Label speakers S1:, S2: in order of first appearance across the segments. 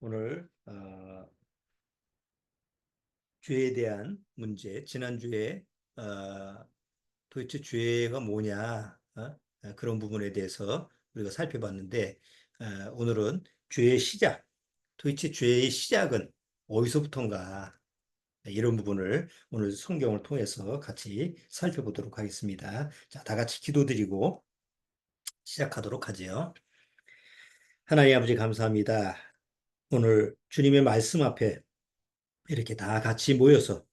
S1: 오늘 죄에 대한 문제, 지난주에 도대체 죄가 뭐냐, 그런 부분에 대해서 우리가 살펴봤는데, 오늘은 죄의 시작, 도대체 죄의 시작은 어디서부터인가, 이런 부분을 오늘 성경을 통해서 같이 살펴보도록 하겠습니다. 자, 다 같이 기도드리고 시작하도록 하지요. 하나님 아버지 감사합니다. 오늘 주님의 말씀 앞에 이렇게 다 같이 모여서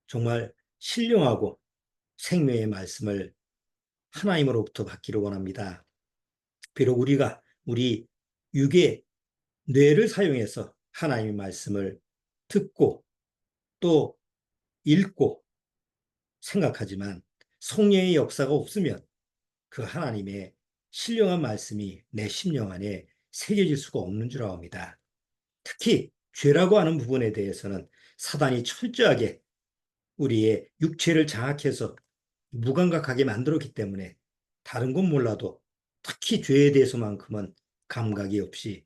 S1: 정말 신령하고 생명의 말씀을 하나님으로부터 받기를 원합니다. 비록 우리가 우리 육의 뇌를 사용해서 하나님의 말씀을 듣고 또 읽고 생각하지만 성령의 역사가 없으면 그 하나님의 신령한 말씀이 내 심령 안에 새겨질 수가 없는 줄 압니다. 특히 죄라고 하는 부분에 대해서는 사단이 철저하게 우리의 육체를 장악해서 무감각하게 만들었기 때문에 다른 건 몰라도 특히 죄에 대해서만큼은 감각이 없이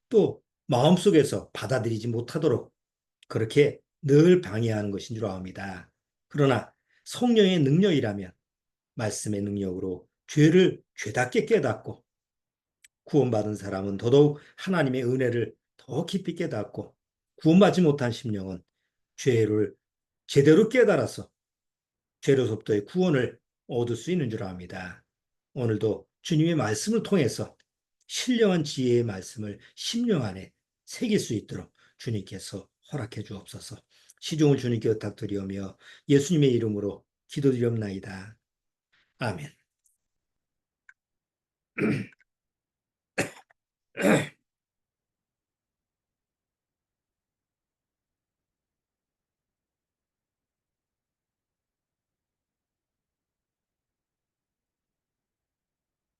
S1: 또 마음속에서 받아들이지 못하도록 그렇게 늘 방해하는 것인 줄 압니다. 그러나 성령의 능력이라면 말씀의 능력으로 죄를 죄답게 깨닫고 구원받은 사람은 더더욱 하나님의 은혜를 더 깊이 깨닫고 구원받지 못한 심령은 죄를 제대로 깨달아서 죄로서부터의 구원을 얻을 수 있는 줄 압니다. 오늘도 주님의 말씀을 통해서 신령한 지혜의 말씀을 심령 안에 새길 수 있도록 주님께서 허락해 주옵소서. 시종을 주님께 부탁드리오며 예수님의 이름으로 기도드리옵나이다. 아멘.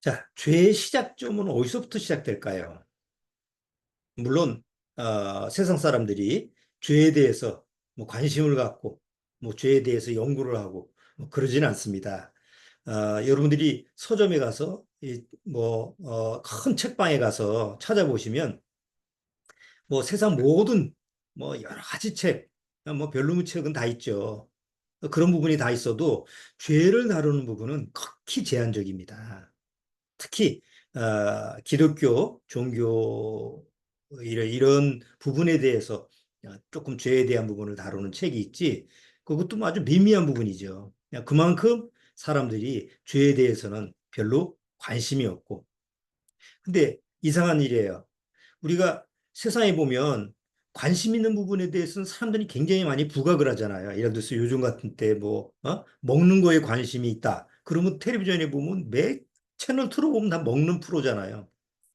S1: 자, 죄의 시작점은 어디서부터 시작될까요? 물론 세상 사람들이 죄에 대해서 뭐 관심을 갖고 뭐 죄에 대해서 연구를 하고 뭐 그러지는 않습니다. 여러분들이 서점에 가서 큰 책방에 가서 찾아보시면 뭐 세상 모든 뭐 여러 가지 책, 뭐 별로 책은 다 있죠. 그런 부분이 다 있어도 죄를 다루는 부분은 극히 제한적입니다. 특히 기독교 종교 이런 부분에 대해서 조금 죄에 대한 부분을 다루는 책이 있지. 그것도 뭐 아주 미미한 부분이죠. 그만큼 사람들이 죄에 대해서는 별로 관심이 없고. 근데 이상한 일이에요. 우리가 세상에 보면 관심 있는 부분에 대해서는 사람들이 굉장히 많이 부각을 하잖아요. 예를 들어서 요즘 같은 때 먹는 거에 관심이 있다. 그러면 텔레비전에 보면 매 채널 틀어보면 다 먹는 프로잖아요.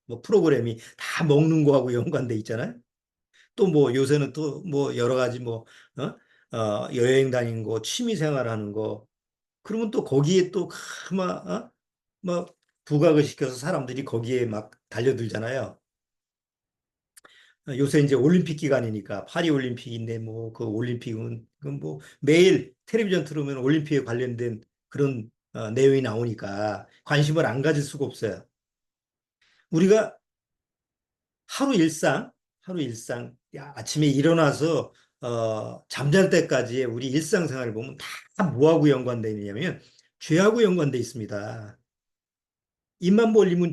S1: 뭐 프로그램이 다 먹는 거하고 연관돼 있잖아요. 또 뭐 요새는 또 뭐 여러 가지 여행 다니는 거, 취미 생활하는 거. 그러면 또 거기에 또 막 부각을 시켜서 사람들이 거기에 막 달려들잖아요. 요새 이제 올림픽 기간이니까 파리 올림픽인데 뭐 그 올림픽은 그 뭐 매일 텔레비전 틀으면 올림픽에 관련된 그런 내용이 나오니까 관심을 안 가질 수가 없어요. 우리가 하루 일상, 하루 일상, 아침에 일어나서 잠잘 때까지의 우리 일상생활을 보면 다 뭐하고 연관되어 있냐면 죄하고 연관되어 있습니다. 입만 벌리면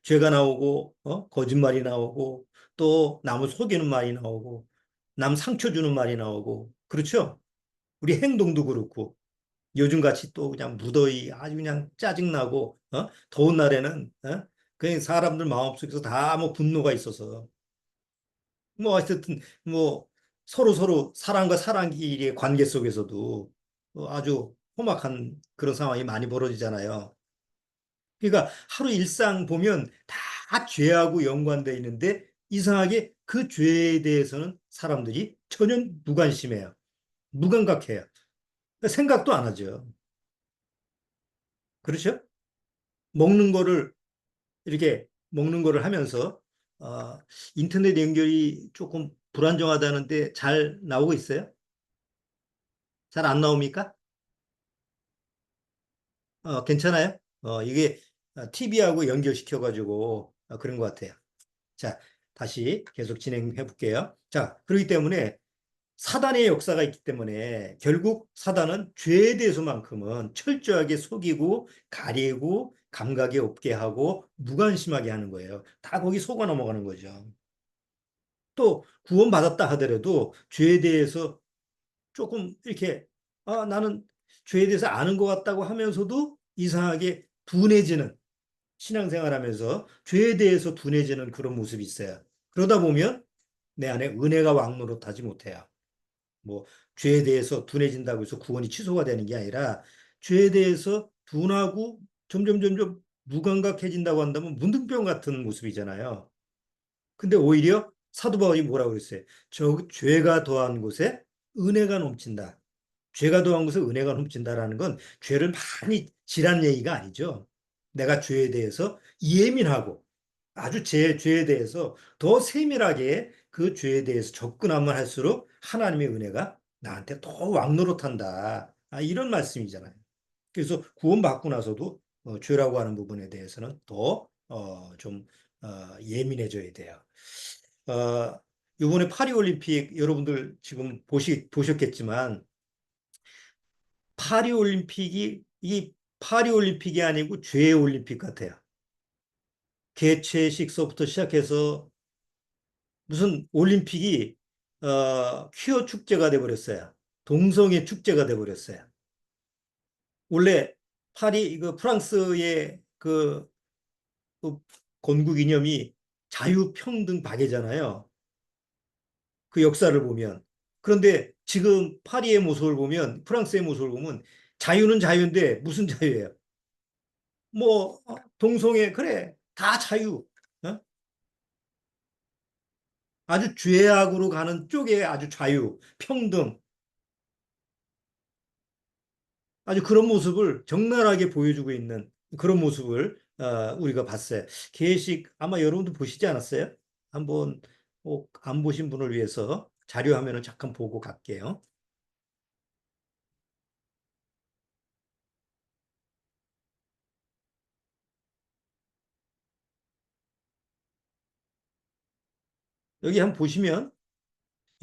S1: 죄가 나오고, 거짓말이 나오고, 또 남을 속이는 말이 나오고, 남 상처 주는 말이 나오고, 그렇죠? 우리 행동도 그렇고, 요즘같이 또 그냥 무더위 아주 그냥 짜증나고, 더운 날에는, 그냥 사람들 마음속에서 다 뭐 분노가 있어서, 뭐 어쨌든 뭐 서로 사람과 사람끼리의 관계 속에서도 아주 험악한 그런 상황이 많이 벌어지잖아요. 그러니까 하루 일상 보면 다 죄하고 연관되어 있는데 이상하게 그 죄에 대해서는 사람들이 전혀 무관심해요. 무감각해요. 그러니까 생각도 안 하죠. 그렇죠? 먹는 거를 이렇게 먹는 거를 하면서 어, 인터넷 연결이 조금 불안정하다는데 잘 나오고 있어요? 잘 안 나옵니까? 괜찮아요? 이게 TV하고 연결시켜가지고 그런 것 같아요. 자, 다시 계속 진행해 볼게요. 자, 그렇기 때문에 사단의 역사가 있기 때문에 결국 사단은 죄에 대해서만큼은 철저하게 속이고 가리고 감각이 없게 하고 무관심하게 하는 거예요. 다 거기 속아 넘어가는 거죠. 또 구원받았다 하더라도 죄에 대해서 조금 이렇게 나는 죄에 대해서 아는 것 같다고 하면서도 이상하게 둔해지는 신앙생활하면서 죄에 대해서 둔해지는 그런 모습이 있어요. 그러다 보면 내 안에 은혜가 왕노릇하지 못해요. 뭐 죄에 대해서 둔해진다고 해서 구원이 취소가 되는 게 아니라 죄에 대해서 둔하고 점점 무감각해진다고 한다면 문둥병 같은 모습이잖아요. 근데 오히려 사도 바울이 뭐라고 그랬어요? 저 죄가 더한 곳에 은혜가 넘친다. 죄가 더한 곳에 은혜가 넘친다라는 건 죄를 많이 지란 얘기가 아니죠. 내가 죄에 대해서 예민하고 아주 제 죄에 대해서 더 세밀하게 그 죄에 대해서 접근하면 할수록 하나님의 은혜가 나한테 더 왕노릇한다. 이런 말씀이잖아요. 그래서 구원받고 나서도 죄라고 하는 부분에 대해서는 더 좀 예민해져야 돼요. 어, 이번에 파리올림픽 여러분들 지금 보셨겠지만 파리올림픽이 이 파리올림픽이 아니고 죄의 올림픽 같아요. 개최식서부터 시작해서 무슨 올림픽이 퀴어 축제가 돼버렸어요. 동성애 축제가 돼버렸어요. 원래 파리 그 프랑스의 그 건국 이념이 자유평등 박애잖아요. 그 역사를 보면. 그런데 지금 파리의 모습을 보면 프랑스의 모습을 보면 자유는 자유인데 무슨 자유예요? 뭐 동성애 그래 다 자유. 어? 아주 죄악으로 가는 쪽에 아주 자유, 평등 아주 그런 모습을 적나라하게 보여주고 있는 그런 모습을 우리가 봤어요. 개회식 아마 여러분도 보시지 않았어요? 한번 꼭 안 보신 분을 위해서 자료 화면을 잠깐 보고 갈게요. 여기 한번 보시면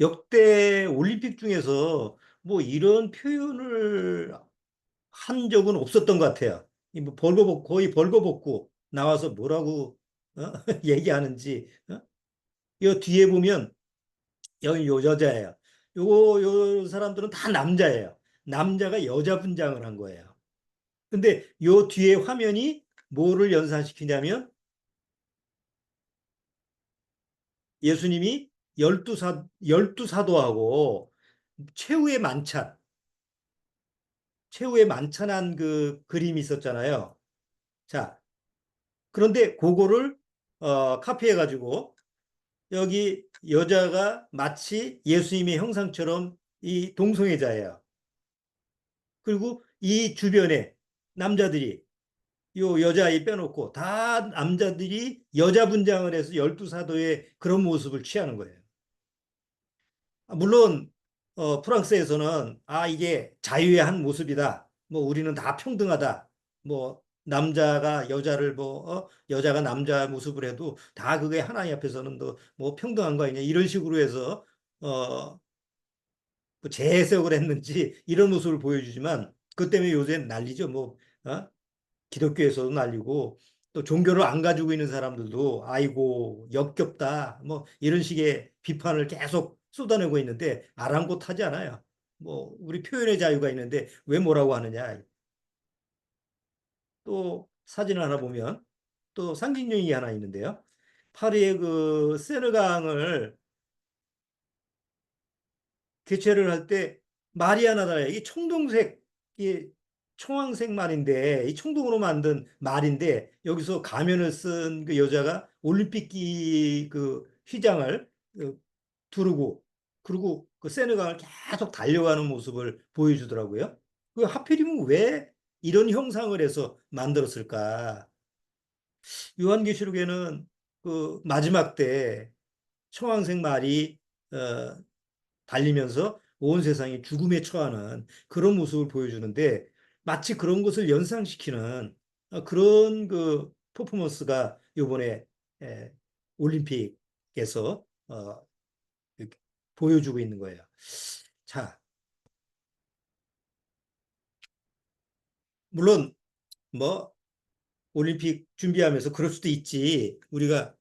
S1: 역대 올림픽 중에서 뭐 이런 표현을 한 적은 없었던 것 같아요. 이뭐 벌거벗고 거의 벌거벗고 나와서 뭐라고 어? 얘기하는지 이 뒤에 보면 여기 요 여자예요. 요 사람들은 다 남자예요. 남자가 여자 분장을 한 거예요. 근데 요 뒤에 화면이 뭐를 연상시키냐면 예수님이 열두 사도하고 최후의 만찬, 최후의 만찬한 그 그림이 있었잖아요. 자, 그런데 그거를 카피해가지고 여기 여자가 마치 예수님의 형상처럼 이 동성애자예요. 그리고 이 주변에 남자들이 요 여자아이 빼놓고 다 남자들이 여자 분장을 해서 열두 사도의 그런 모습을 취하는 거예요. 물론 프랑스에서는 이게 자유의 한 모습이다. 뭐 우리는 다 평등하다. 뭐 남자가 여자를 여자가 남자 모습을 해도 다 그게 하나님 앞에서는 뭐 평등한 거 아니냐 이런 식으로 해서 어, 뭐 재해석을 했는지 이런 모습을 보여주지만 그것 때문에 요새 난리죠. 뭐 어? 기독교에서도 날리고 또 종교를 안 가지고 있는 사람들도 아이고 역겹다 뭐 이런 식의 비판을 계속 쏟아내고 있는데 아랑곳하지 않아요. 뭐 우리 표현의 자유가 있는데 왜 뭐라고 하느냐. 또 사진을 하나 보면 또 상징적인 게 하나 있는데요. 파리의 그 세느강을 개최를 할 때 마리아나다에 이 청동색 이 청황색 말인데 이 청동으로 만든 말인데 여기서 가면을 쓴 그 여자가 올림픽 그 휘장을 두르고 그리고 그 세느강을 계속 달려가는 모습을 보여주더라고요. 그 하필이면 왜 이런 형상을 해서 만들었을까? 요한계시록에는 그 마지막 때 청황색 말이 어, 달리면서 온 세상이 죽음에 처하는 그런 모습을 보여주는데 마치 그런 것을 연상시키는 그런 그 퍼포먼스가 이번에 올림픽 주님께서 이렇게 보여주고 있는 거예요. 자, 물론 뭐 올림픽 준비하면서 그럴 수도 있지. 우리가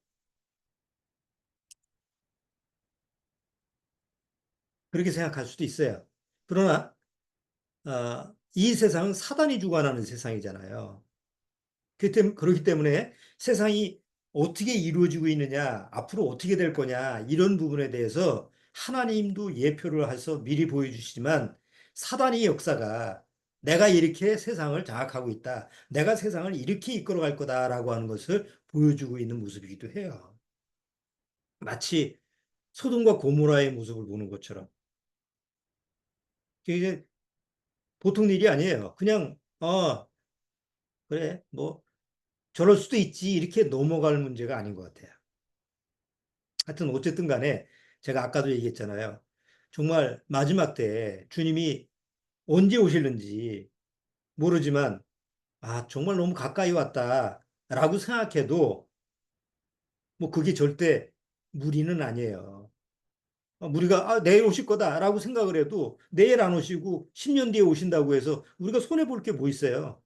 S1: 그렇게 생각할 수도 있어요. 그러나 이 세상은 사단이 주관하는 세상이잖아요. 그렇기 때문에 세상이 어떻게 이루어지고 있느냐, 앞으로 어떻게 될 거냐, 이런 부분에 대해서 하나님도 예표를 해서 미리 보여주시지만 사단의 역사가 내가 이렇게 세상을 장악하고 있다. 내가 세상을 이렇게 이끌어갈 거다라고 하는 것을 보여주고 있는 모습이기도 해요. 마치 소돔과 고모라의 모습을 보는 것처럼. 이게 보통 일이 아니에요. 그냥, 그래, 뭐, 저럴 수도 있지. 이렇게 넘어갈 문제가 아닌 것 같아요. 하여튼 어쨌든 간에 제가 아까도 얘기했잖아요. 정말 마지막 때 주님이 언제 오실는지 모르지만 정말 너무 가까이 왔다라고 생각해도 뭐 그게 절대 무리는 아니에요. 우리가 내일 오실 거다라고 생각을 해도 내일 안 오시고 10년 뒤에 오신다고 해서 우리가 손해 볼 게 뭐 있어요?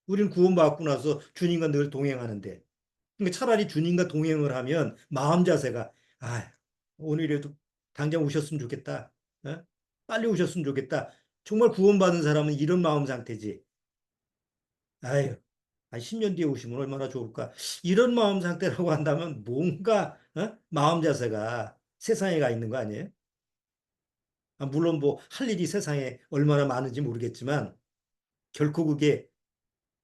S1: 우리는 구원받고 나서 주님과 늘 동행하는데. 그러니까 차라리 주님과 동행을 하면 마음 자세가 오늘이라도 당장 오셨으면 좋겠다. 어? 빨리 오셨으면 좋겠다. 정말 구원받은 사람은 이런 마음 상태지. 아유, 10년 뒤에 오시면 얼마나 좋을까. 이런 마음 상태라고 한다면 뭔가 마음 자세가 세상에 가 있는 거 아니에요? 물론 뭐 할 일이 세상에 얼마나 많은지 모르겠지만 결코 그게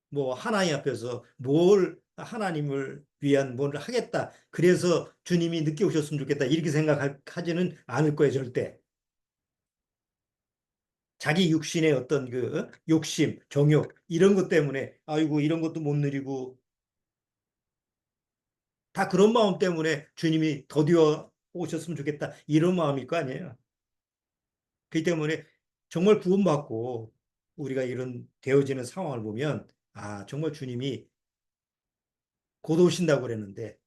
S1: 뭐 하나님 앞에서 뭘 하나님을 위한 뭘 하겠다. 그래서 주님이 늦게 오셨으면 좋겠다. 이렇게 생각하지는 않을 거예요, 절대. 자기 육신의 어떤 그 욕심, 정욕 이런 것 때문에 아이고 이런 것도 못 누리고 다 그런 마음 때문에 주님이 더디어 오셨으면 좋겠다. 이런 마음일 거 아니에요. 그렇기 때문에 정말 구원받고 우리가 이런 되어지는 상황을 보면 정말 주님이 곧 오신다고 그랬는데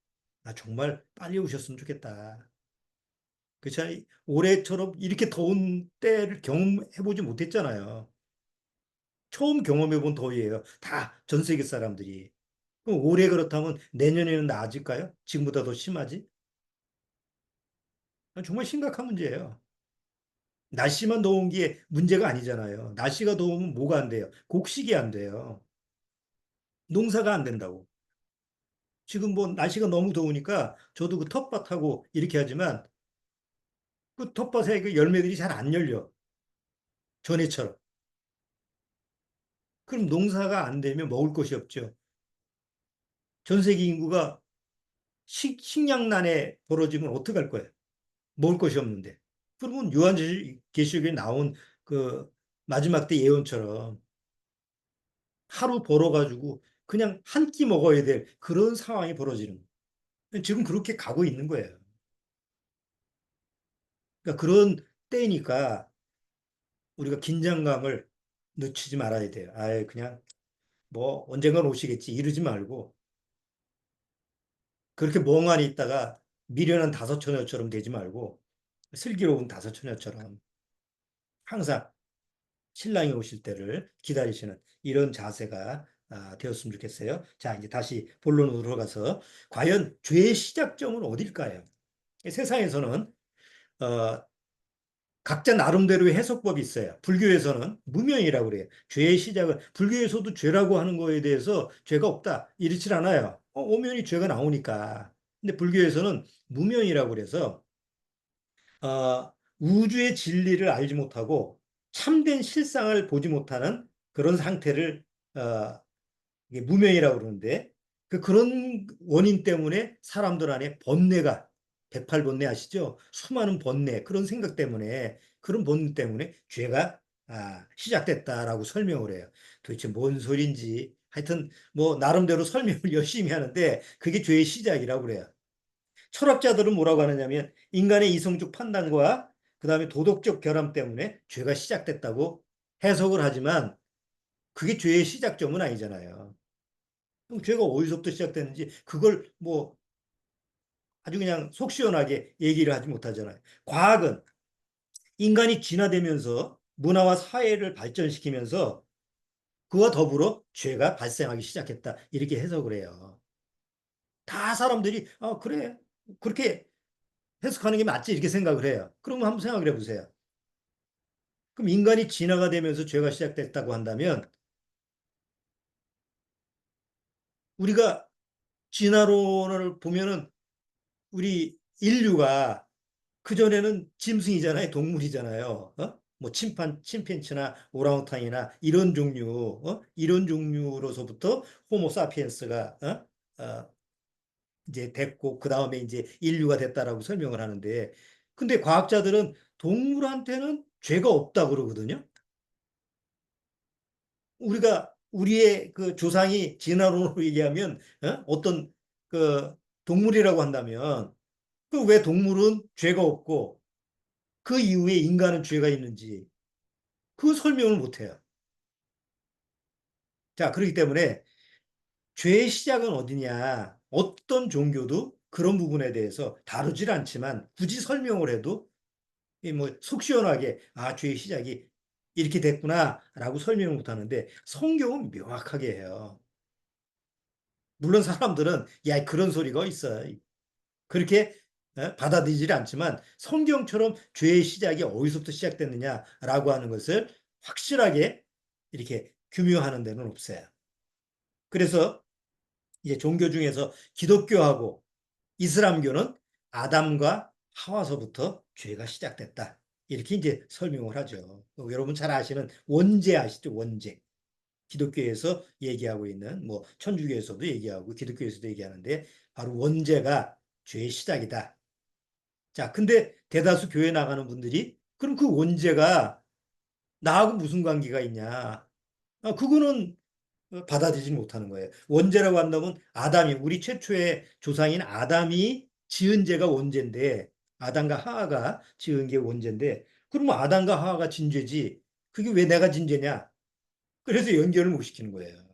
S1: 정말 빨리 오셨으면 좋겠다. 그렇잖아요. 올해처럼 이렇게 더운 때를 경험해보지 못했잖아요. 처음 경험해본 더위예요. 다 전 세계 사람들이. 그럼 올해 그렇다면 내년에는 나아질까요? 지금보다 더 심하지? 정말 심각한 문제예요. 날씨만 더운 게 문제가 아니잖아요. 날씨가 더우면 뭐가 안 돼요? 곡식이 안 돼요. 농사가 안 된다고. 지금 뭐 날씨가 너무 더우니까 저도 그 텃밭하고 이렇게 하지만 그 텃밭에 그 열매들이 잘 안 열려. 전에처럼. 그럼 농사가 안 되면 먹을 것이 없죠. 전 세계 인구가 식량난에 벌어지면 어떡할 거예요? 먹을 것이 없는데. 그러면 요한계시록에 나온 그 마지막 때 예언처럼 하루 벌어가지고 그냥 한 끼 먹어야 될 그런 상황이 벌어지는 거예요. 지금 그렇게 가고 있는 거예요. 그러니까 그런 때니까 우리가 긴장감을 늦추지 말아야 돼요. 그냥 뭐 언젠간 오시겠지 이러지 말고 그렇게 멍하니 있다가 미련한 다섯 처녀처럼 되지 말고 슬기로운 다섯 처녀처럼 항상 신랑이 오실 때를 기다리시는 이런 자세가 되었으면 좋겠어요. 자, 이제 다시 본론으로 들어가서 과연 죄의 시작점은 어딜까요? 세상에서는 어, 각자 나름대로의 해석법이 있어요. 불교에서는 무명이라고 그래요. 죄의 시작은 불교에서도 죄라고 하는 거에 대해서 죄가 없다. 이렇지 않아요. 오면이 죄가 나오니까. 근데 불교에서는 무명이라고 그래서 우주의 진리를 알지 못하고 참된 실상을 보지 못하는 그런 상태를 어, 이게 무명이라고 그러는데 그런 원인 때문에 사람들 안에 번뇌가 백팔번뇌 아시죠? 수많은 번뇌 그런 생각 때문에 그런 번뇌 때문에 죄가 시작됐다라고 설명을 해요. 도대체 뭔 소린지 하여튼 뭐 나름대로 설명을 열심히 하는데 그게 죄의 시작이라고 그래요. 철학자들은 뭐라고 하느냐면 인간의 이성적 판단과 그다음에 도덕적 결함 때문에 죄가 시작됐다고 해석을 하지만 그게 죄의 시작점은 아니잖아요. 그럼 죄가 어디서부터 시작됐는지 그걸 뭐 아주 그냥 속 시원하게 얘기를 하지 못하잖아요. 과학은 인간이 진화되면서 문화와 사회를 발전시키면서 그와 더불어 죄가 발생하기 시작했다. 이렇게 해석을 해요. 다 사람들이 그래. 그렇게 해석하는 게 맞지 이렇게 생각을 해요. 그러면 한번 생각을 해보세요. 그럼 인간이 진화가 되면서 죄가 시작됐다고 한다면 우리가 진화론을 보면은 우리 인류가 그전에는 짐승이잖아요. 동물이잖아요. 뭐 침팬치나 오랑우탄이나 이런 종류, 이런 종류로서부터 호모 사피엔스가 이제 됐고 그 다음에 이제 인류가 됐다라고 설명을 하는데 근데 과학자들은 동물한테는 죄가 없다 그러거든요. 우리가 우리의 그 조상이 진화론으로 얘기하면 어떤 그 동물이라고 한다면 그 왜 동물은 죄가 없고 그 이후에 인간은 죄가 있는지 그 설명을 못 해요. 자, 그렇기 때문에 죄의 시작은 어디냐? 어떤 종교도 그런 부분에 대해서 다루질 않지만 굳이 설명을 해도 뭐속 시원하게 죄의 시작이 이렇게 됐구나라고 설명을 못 하는데 성경은 명확하게 해요. 물론 사람들은 야 그런 소리가 있어. 그렇게 받아들이질 않지만 성경처럼 죄의 시작이 어디서부터 시작됐느냐라고 하는 것을 확실하게 이렇게 규명하는 데는 없어요. 그래서 이제 종교 중에서 기독교하고 이슬람교는 아담과 하와서부터 죄가 시작됐다. 이렇게 이제 설명을 하죠. 여러분 잘 아시는 원죄 아시죠? 원죄. 기독교에서 얘기하고 있는 뭐 천주교에서도 얘기하고 기독교에서도 얘기하는데 바로 원죄가 죄의 시작이다. 자, 근데 대다수 교회 나가는 분들이 그럼 그 원죄가 나하고 무슨 관계가 있냐? 그거는 받아들이지 못하는 거예요. 원죄라고 한다면 아담이 우리 최초의 조상인 아담이 지은 죄가 원죄인데 아담과 하와가 지은 게 원죄인데 그러면 아담과 하와가 진 죄지 그게 왜 내가 진 죄냐? 그래서 연결을 못 시키는 거예요.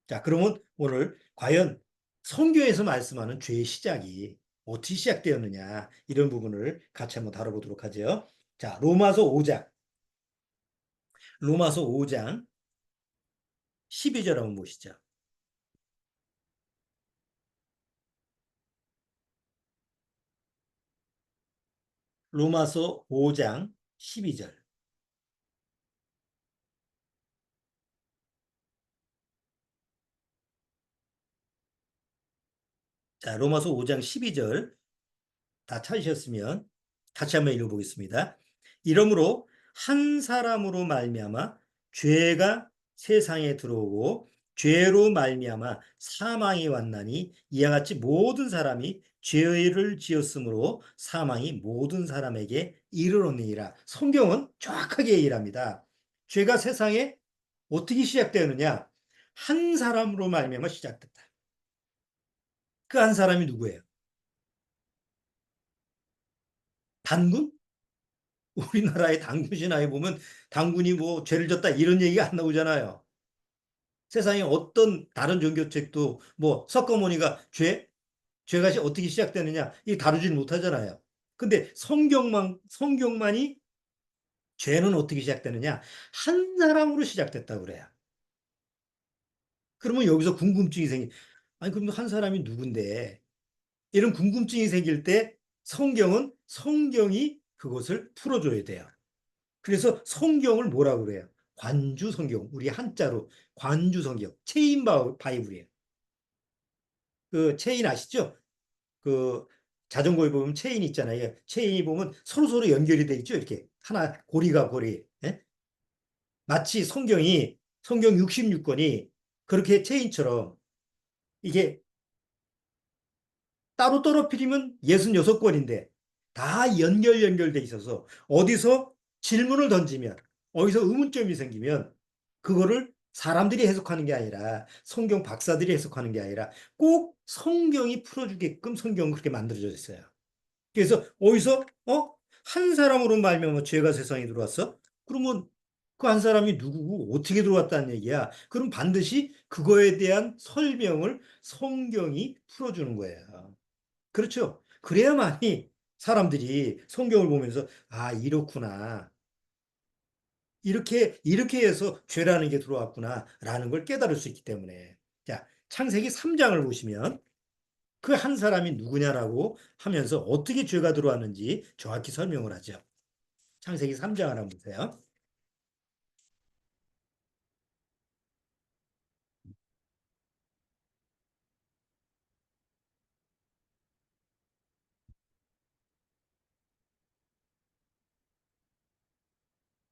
S1: 자, 그러면 오늘 과연 성경에서 말씀하는 죄의 시작이 어떻게 시작되었느냐 이런 부분을 같이 한번 다뤄보도록 하죠. 자, 로마서 5장 12절 한번 보시죠. 로마서 5장 12절. 자, 로마서 5장 12절 다 찾으셨으면 같이 한번 읽어보겠습니다. 이러므로 한 사람으로 말미암아 죄가 세상에 들어오고 죄로 말미암아 사망이 왔나니 이와 같이 모든 사람이 죄를 지었으므로 사망이 모든 사람에게 이르렀느니라. 성경은 정확하게 얘기를 합니다. 죄가 세상에 어떻게 시작되느냐? 한 사람으로 말미암아 시작됐다. 그 한 사람이 누구예요? 단군? 우리나라의 당군 신화에 보면 당군이 뭐 죄를 졌다 이런 얘기가 안 나오잖아요. 세상에 어떤 다른 종교책도 뭐 석가모니가 죄가 어떻게 시작되느냐 이 다루지는 못하잖아요. 근데 성경만이 죄는 어떻게 시작되느냐 한 사람으로 시작됐다고 그래요. 그러면 여기서 궁금증이 아니 그럼 한 사람이 누군데 이런 궁금증이 생길 때 성경이 그것을 풀어줘야 돼요. 그래서 성경을 뭐라고 그래요? 관주 성경. 우리 한자로 관주 성경. 체인 바이블이에요. 그 체인 아시죠? 그 자전거에 보면 체인 있잖아요. 체인이 보면 서로 연결이 돼 있죠. 이렇게 하나 고리가 고리. 예? 마치 성경 66권이 그렇게 체인처럼 이게 따로 떨어뜨리면 66권인데 다 연결돼 있어서 어디서 질문을 던지면 어디서 의문점이 생기면 그거를 사람들이 해석하는 게 아니라 성경 박사들이 해석하는 게 아니라 꼭 성경이 풀어주게끔 성경은 그렇게 만들어져 있어요. 그래서 어디서 한 사람으로 말미암아 죄가 세상에 들어왔어? 그러면 그 한 사람이 누구고 어떻게 들어왔다는 얘기야. 그럼 반드시 그거에 대한 설명을 성경이 풀어주는 거예요. 그렇죠? 그래야만이 사람들이 성경을 보면서 아, 이렇구나. 이렇게 해서 죄라는 게 들어왔구나라는 걸 깨달을 수 있기 때문에. 자, 창세기 3장을 보시면 그 한 사람이 누구냐라고 하면서 어떻게 죄가 들어왔는지 정확히 설명을 하죠. 창세기 3장을 한번 보세요.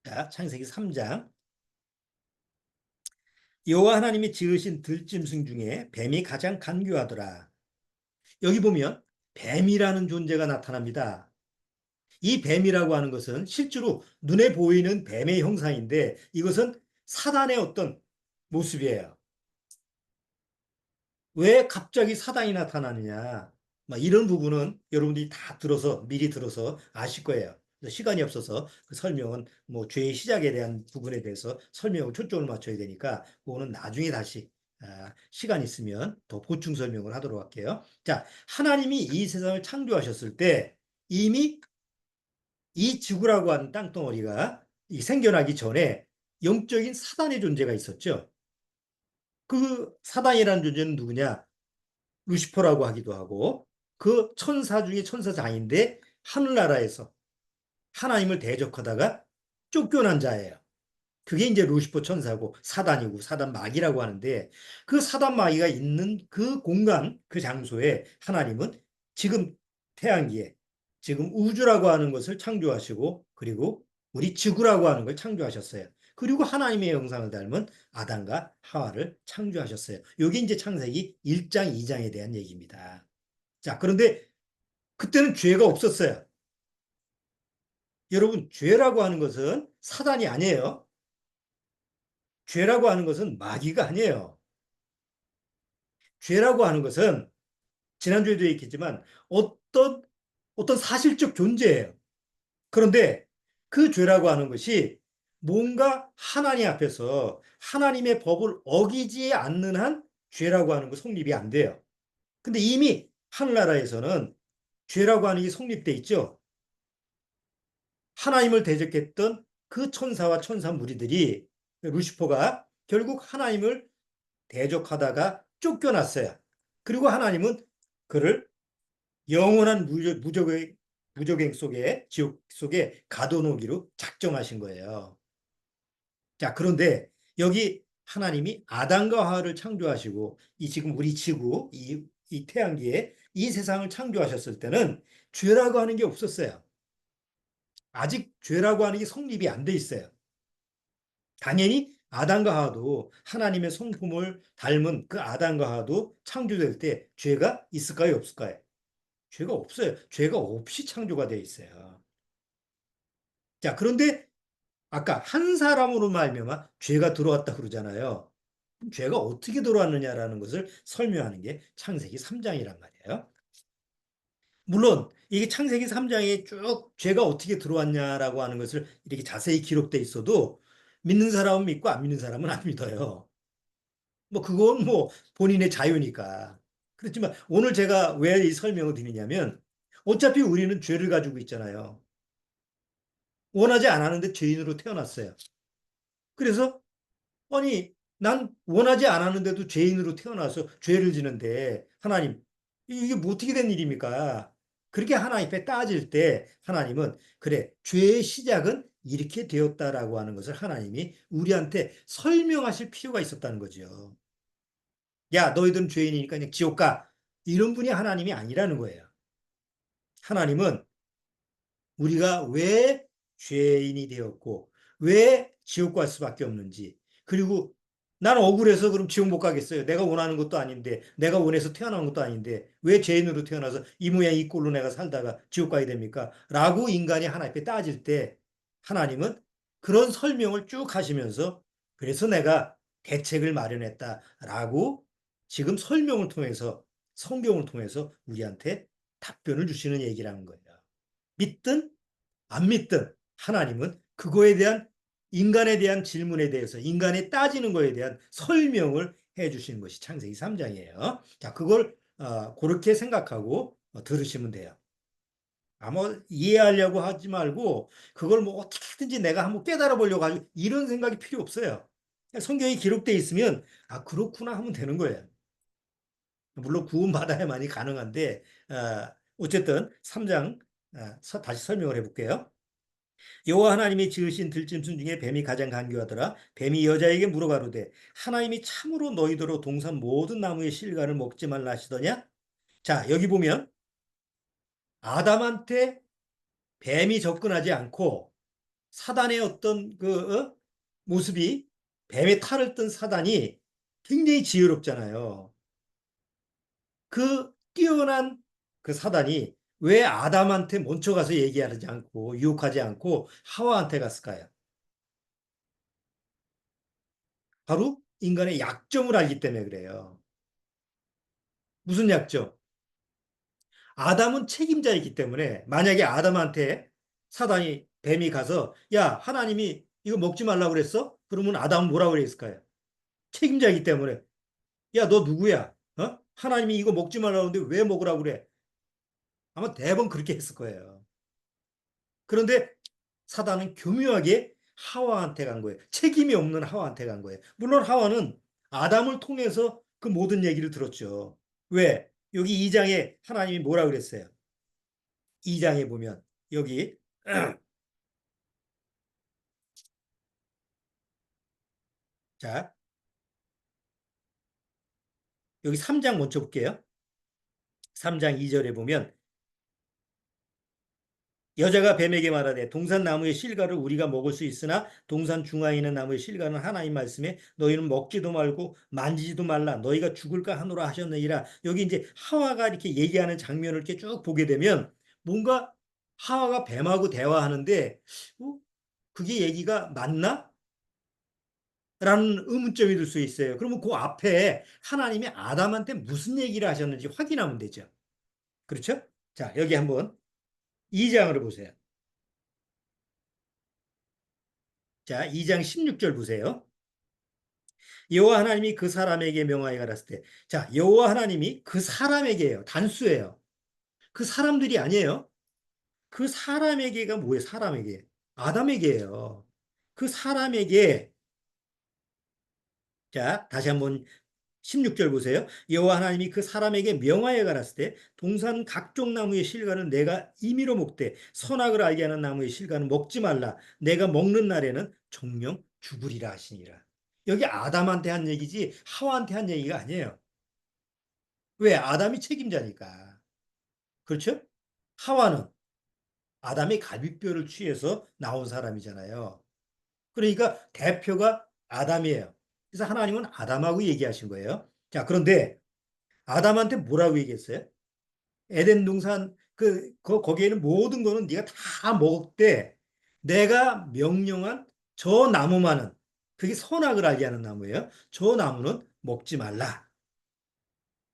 S1: 자, 창세기 3장. 여호와 하나님이 지으신 들짐승 중에 뱀이 가장 간교하더라. 여기 보면 뱀이라는 존재가 나타납니다. 이 뱀이라고 하는 것은 실제로 눈에 보이는 뱀의 형상인데 이것은 사단의 어떤 모습이에요. 왜 갑자기 사단이 나타나느냐? 막 이런 부분은 여러분들이 다 들어서 미리 들어서 아실 거예요. 시간이 없어서 그 설명은 뭐 죄의 시작에 대한 부분에 대해서 설명을 초점을 맞춰야 되니까 그거는 나중에 다시 시간 있으면 더 보충 설명을 하도록 할게요. 자, 하나님이 이 세상을 창조하셨을 때 이미 이 지구라고 하는 땅덩어리가 생겨나기 전에 영적인 사단의 존재가 있었죠. 그 사단이라는 존재는 누구냐? 루시퍼라고 하기도 하고 그 천사 중에 천사장인데 하늘나라에서 하나님을 대적하다가 쫓겨난 자예요. 그게 이제 루시퍼 천사고 사단이고 사단 마귀라고 하는데 그 사단 마귀가 있는 그 공간, 그 장소에 하나님은 지금 태양계에 지금 우주라고 하는 것을 창조하시고 그리고 우리 지구라고 하는 걸 창조하셨어요. 그리고 하나님의 형상을 닮은 아담과 하와를 창조하셨어요. 이게 이제 창세기 1장, 2장에 대한 얘기입니다. 자, 그런데 그때는 죄가 없었어요. 여러분, 죄라고 하는 것은 사단이 아니에요. 죄라고 하는 것은 마귀가 아니에요. 죄라고 하는 것은 지난주에도 얘기했지만 어떤 사실적 존재예요. 그런데 그 죄라고 하는 것이 뭔가 하나님 앞에서 하나님의 법을 어기지 않는 한 죄라고 하는 거 성립이 안 돼요. 근데 이미 하늘나라에서는 죄라고 하는 게 성립돼 있죠. 하나님을 대적했던 그 천사와 천사 무리들이 루시퍼가 결국 하나님을 대적하다가 쫓겨났어요. 그리고 하나님은 그를 영원한 무적행 속에, 지옥 속에 가둬놓기로 작정하신 거예요. 자, 그런데 여기 하나님이 아담과 하와를 창조하시고 이 지금 우리 지구, 이 태양계에 이 세상을 창조하셨을 때는 죄라고 하는 게 없었어요. 아직 죄라고 하는 게 성립이 안 돼 있어요. 당연히 아담과 하와도 하나님의 성품을 닮은 그 아담과 하와도 창조될 때 죄가 있을까요, 없을까요? 죄가 없어요. 죄가 없이 창조가 되어 있어요. 자, 그런데 아까 한 사람으로 말미암아 죄가 들어왔다 그러잖아요. 그럼 죄가 어떻게 들어왔느냐라는 것을 설명하는 게 창세기 3장이란 말이에요. 물론 이게 창세기 3장에 쭉 죄가 어떻게 들어왔냐라고 하는 것을 이렇게 자세히 기록돼 있어도 믿는 사람은 믿고 안 믿는 사람은 안 믿어요. 뭐 그건 뭐 본인의 자유니까. 그렇지만 오늘 제가 왜 이 설명을 드리냐면 어차피 우리는 죄를 가지고 있잖아요. 원하지 않았는데 죄인으로 태어났어요. 그래서 아니 난 원하지 않았는데도 죄인으로 태어나서 죄를 지는데 하나님 이게 뭐 어떻게 된 일입니까? 그렇게 하나님 앞에 따질 때 하나님은 그래 죄의 시작은 이렇게 되었다라고 하는 것을 하나님이 우리한테 설명하실 필요가 있었다는 거죠. 야 너희들은 죄인이니까 그냥 지옥 가. 이런 분이 하나님이 아니라는 거예요. 하나님은 우리가 왜 죄인이 되었고 왜 지옥 갈 수밖에 없는지 그리고 나는 억울해서 그럼 지옥 못 가겠어요. 내가 원하는 것도 아닌데 내가 원해서 태어난 것도 아닌데 왜 죄인으로 태어나서 이 모양 이 꼴로 내가 살다가 지옥 가야 됩니까? 라고 인간이 하나님 앞에 따질 때 하나님은 그런 설명을 쭉 하시면서 그래서 내가 대책을 마련했다라고 지금 설명을 통해서 성경을 통해서 우리한테 답변을 주시는 얘기라는 거예요. 믿든 안 믿든 하나님은 그거에 대한 인간에 대한 질문에 대해서 인간이 따지는 거에 대한 설명을 해 주시는 것이 창세기 3장이에요. 자, 그걸 그렇게 생각하고 들으시면 돼요. 아마 이해하려고 하지 말고 그걸 뭐 어떻게든지 내가 한번 깨달아 보려고 하고 이런 생각이 필요 없어요. 성경이 기록되어 있으면 그렇구나 하면 되는 거예요. 물론 구원받아야만이 가능한데 어쨌든 3장 다시 설명을 해볼게요. 여호와 하나님이 지으신 들짐승 중에 뱀이 가장 간교하더라. 뱀이 여자에게 물어가로되 하나님이 참으로 너희더러 동산 모든 나무의 실과를 먹지 말라 하시더냐? 자, 여기 보면 아담한테 뱀이 접근하지 않고 사단의 어떤 모습이 뱀의 탈을 뜬 사단이 굉장히 지혜롭잖아요. 그 뛰어난 그 사단이 왜 아담한테 먼저 가서 얘기하지 않고 유혹하지 않고 하와한테 갔을까요? 바로 인간의 약점을 알기 때문에 그래요. 무슨 약점? 아담은 책임자이기 때문에 만약에 아담한테 사단이 뱀이 가서 야 하나님이 이거 먹지 말라고 그랬어? 그러면 아담은 뭐라고 그랬을까요? 책임자이기 때문에 야 너 누구야? 하나님이 이거 먹지 말라고 하는데 왜 먹으라고 그래? 아마 대번 그렇게 했을 거예요. 그런데 사단은 교묘하게 하와한테 간 거예요. 책임이 없는 하와한테 간 거예요. 물론 하와는 아담을 통해서 그 모든 얘기를 들었죠. 왜? 여기 2장에 하나님이 뭐라 그랬어요? 2장에 보면 여기 자, 여기 3장 먼저 볼게요. 3장 2절에 보면 여자가 뱀에게 말하되 동산 나무의 실과를 우리가 먹을 수 있으나 동산 중앙에 있는 나무의 실과는 하나님 말씀에 너희는 먹지도 말고 만지지도 말라 너희가 죽을까 하노라 하셨느니라. 여기 이제 하와가 이렇게 얘기하는 장면을 이렇게 쭉 보게 되면 뭔가 하와가 뱀하고 대화하는데 그게 얘기가 맞나? 라는 의문점이 들 수 있어요. 그러면 그 앞에 하나님이 아담한테 무슨 얘기를 하셨는지 확인하면 되죠. 그렇죠? 자, 여기 한번 2장으로 보세요. 자, 2장 16절 보세요. 여호와 하나님이 그 사람에게 명하여 가라사대. 자, 여호와 하나님이 그 사람에게예요. 단수예요. 그 사람들이 아니에요. 그 사람에게가 뭐예요? 사람에게. 아담에게예요. 그 사람에게 자, 다시 한번 16절 보세요. 여호와 하나님이 그 사람에게 명하여 가라사대 때 동산 각종 나무의 실과는 내가 임의로 먹되 선악을 알게 하는 나무의 실과는 먹지 말라. 내가 먹는 날에는 정령 죽으리라 하시니라. 여기 아담한테 한 얘기지 하와한테 한 얘기가 아니에요. 왜? 아담이 책임자니까. 그렇죠? 하와는 아담의 갈비뼈를 취해서 나온 사람이잖아요. 그러니까 대표가 아담이에요. 그래서 하나님은 아담하고 얘기하신 거예요. 자, 그런데 아담한테 뭐라고 얘기했어요? 에덴 동산 거기에는 모든 거는 네가 다 먹되 내가 명령한 저 나무만은 그게 선악을 알게 하는 나무예요. 저 나무는 먹지 말라.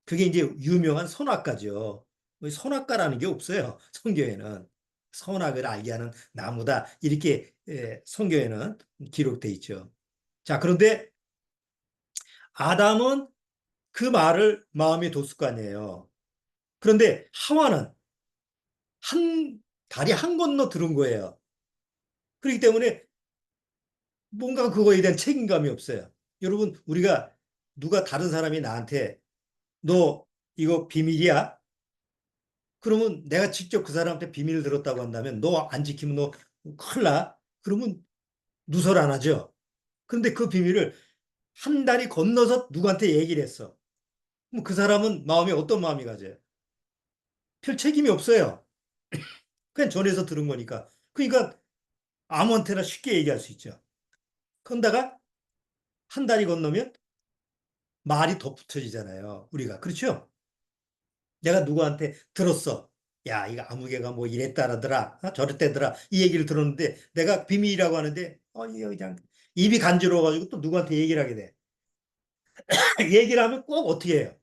S1: 그게 이제 유명한 선악과죠. 뭐 선악과라는 게 없어요. 성경에는 선악을 알게 하는 나무다. 이렇게 성경에는 기록돼 있죠. 자, 그런데 아담은 그 말을 마음에 뒀을 거 아니에요. 그런데 하와는 한 다리 한 건너 들은 거예요. 그렇기 때문에 뭔가 그거에 대한 책임감이 없어요. 여러분, 우리가 누가 다른 사람이 나한테 너 이거 비밀이야? 그러면 내가 직접 그 사람한테 비밀을 들었다고 한다면 너 안 지키면 너 큰일 나. 그러면 누설 안 하죠. 그런데 그 비밀을 한 다리 건너서 누구한테 얘기를 했어. 그럼 그 사람은 마음이 어떤 마음이 가져요? 별 책임이 없어요. 그냥 전해서 들은 거니까. 그러니까 아무한테나 쉽게 얘기할 수 있죠. 그런다가 한 다리 건너면 말이 더 붙어지잖아요. 우리가. 그렇죠? 내가 누구한테 들었어. 야, 이거 아무개가 뭐 이랬다라더라. 저랬다더라. 이 얘기를 들었는데 내가 비밀이라고 하는데 이거 그냥 입이 간지러워가지고 또 누구한테 얘기를 하게 돼. 얘기를 하면 꼭 어떻게 해요?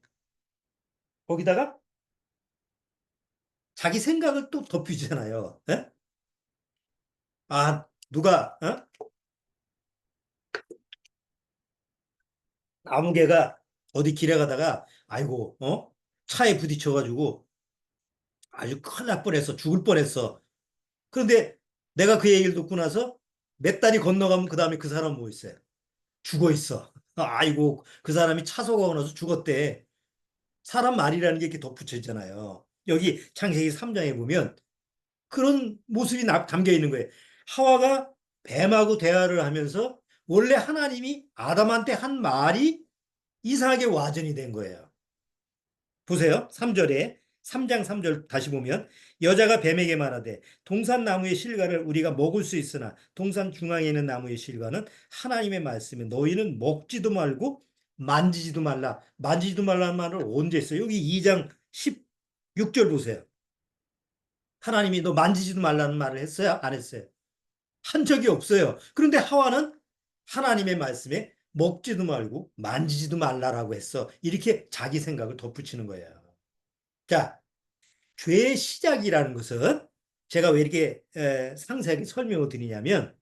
S1: 거기다가 자기 생각을 또 덧붙이잖아요. 예? 누가 아무개가 어디 길에 가다가 아이고 차에 부딪혀가지고 아주 큰일 날 뻔했어. 죽을 뻔했어. 그런데 내가 그 얘기를 듣고 나서 몇 달이 건너가면 그 다음에 그 사람 뭐 있어요? 죽어 있어. 아이고 그 사람이 차 사고가 나서 죽었대. 사람 말이라는 게 이렇게 덧붙여 있잖아요. 여기 창세기 3장에 보면 그런 모습이 담겨 있는 거예요. 하와가 뱀하고 대화를 하면서 원래 하나님이 아담한테 한 말이 이상하게 와전이 된 거예요. 보세요. 3절에 3장 3절 다시 보면 여자가 뱀에게 말하되 동산 나무의 실과를 우리가 먹을 수 있으나 동산 중앙에 있는 나무의 실과는 하나님의 말씀에 너희는 먹지도 말고 만지지도 말라. 만지지도 말라는 말을 언제 했어요? 여기 2장 16절 보세요. 하나님이 너 만지지도 말라는 말을 했어요? 안 했어요? 한 적이 없어요. 그런데 하와는 하나님의 말씀에 먹지도 말고 만지지도 말라라고 했어. 이렇게 자기 생각을 덧붙이는 거예요. 자, 죄의 시작이라는 것은 제가 왜 이렇게 상세하게 설명을 드리냐면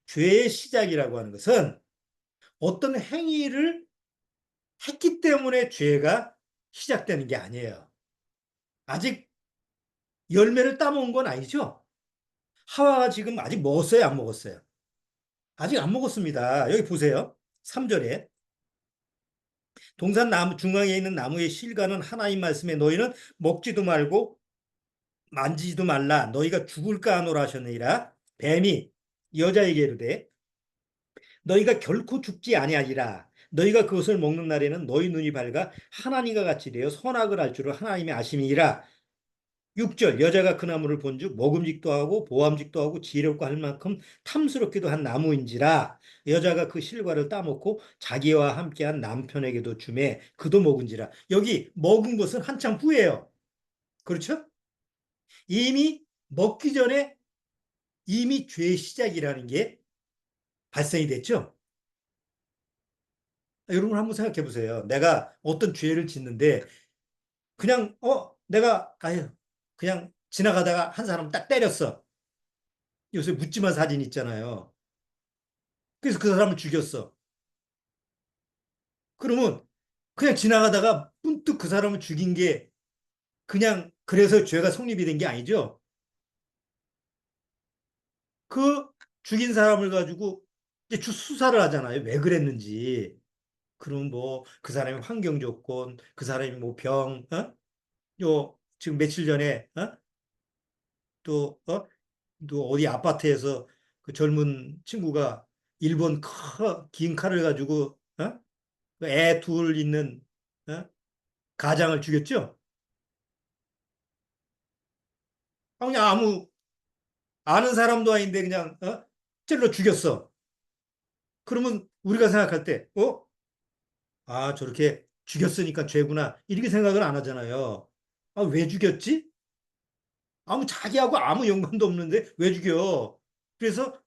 S1: 죄의 시작이라고 하는 것은 어떤 행위를 했기 때문에 죄가 시작되는 게 아니에요. 아직 열매를 따먹은 건 아니죠. 하와가 지금 아직 먹었어요, 안 먹었어요? 아직 안 먹었습니다. 여기 보세요. 3절에 동산 나무 중앙에 있는 나무의 실과는 하나님 말씀에 너희는 먹지도 말고 만지지도 말라 너희가 죽을까 하노라 하셨느니라. 뱀이 여자에게 이르되 너희가 결코 죽지 아니하리라. 너희가 그것을 먹는 날에는 너희 눈이 밝아 하나님과 같이 되어 선악을 알 줄을 하나님의 아심이니라. 6절 여자가 그 나무를 본즉 먹음직도 하고 보암직도 하고 지혜롭고 할 만큼 탐스럽기도 한 나무인지라. 여자가 그 실과를 따먹고 자기와 함께한 남편에게도 주매 그도 먹은지라. 여기 먹은 것은 한참 후예요. 그렇죠? 이미 먹기 전에 이미 죄의 시작이라는 게 발생이 됐죠. 여러분 한번 생각해 보세요. 내가 어떤 죄를 짓는데 그냥 내가 아유 그냥 지나가다가 한 사람 딱 때렸어. 요새 묻지마 사진 있잖아요. 그래서 그 사람을 죽였어. 그러면 그냥 지나가다가 문득 그 사람을 죽인 게 그냥 그래서 죄가 성립이 된 게 아니죠. 그 죽인 사람을 가지고 이제 수사를 하잖아요. 왜 그랬는지. 그럼 뭐 그 사람이 환경 조건, 그 사람이 뭐 병, 요 지금 며칠 전에 또 또 어디 아파트에서 그 젊은 친구가 일본 긴 칼을 가지고 애 둘 있는 어? 가장을 죽였죠? 그냥 아무 아는 사람도 아닌데 그냥 찔러 죽였어. 그러면 우리가 생각할 때 저렇게 죽였으니까 죄구나 이렇게 생각을 안 하잖아요. 왜 죽였지? 자기하고 아무 연관도 없는데 왜 죽여? 그래서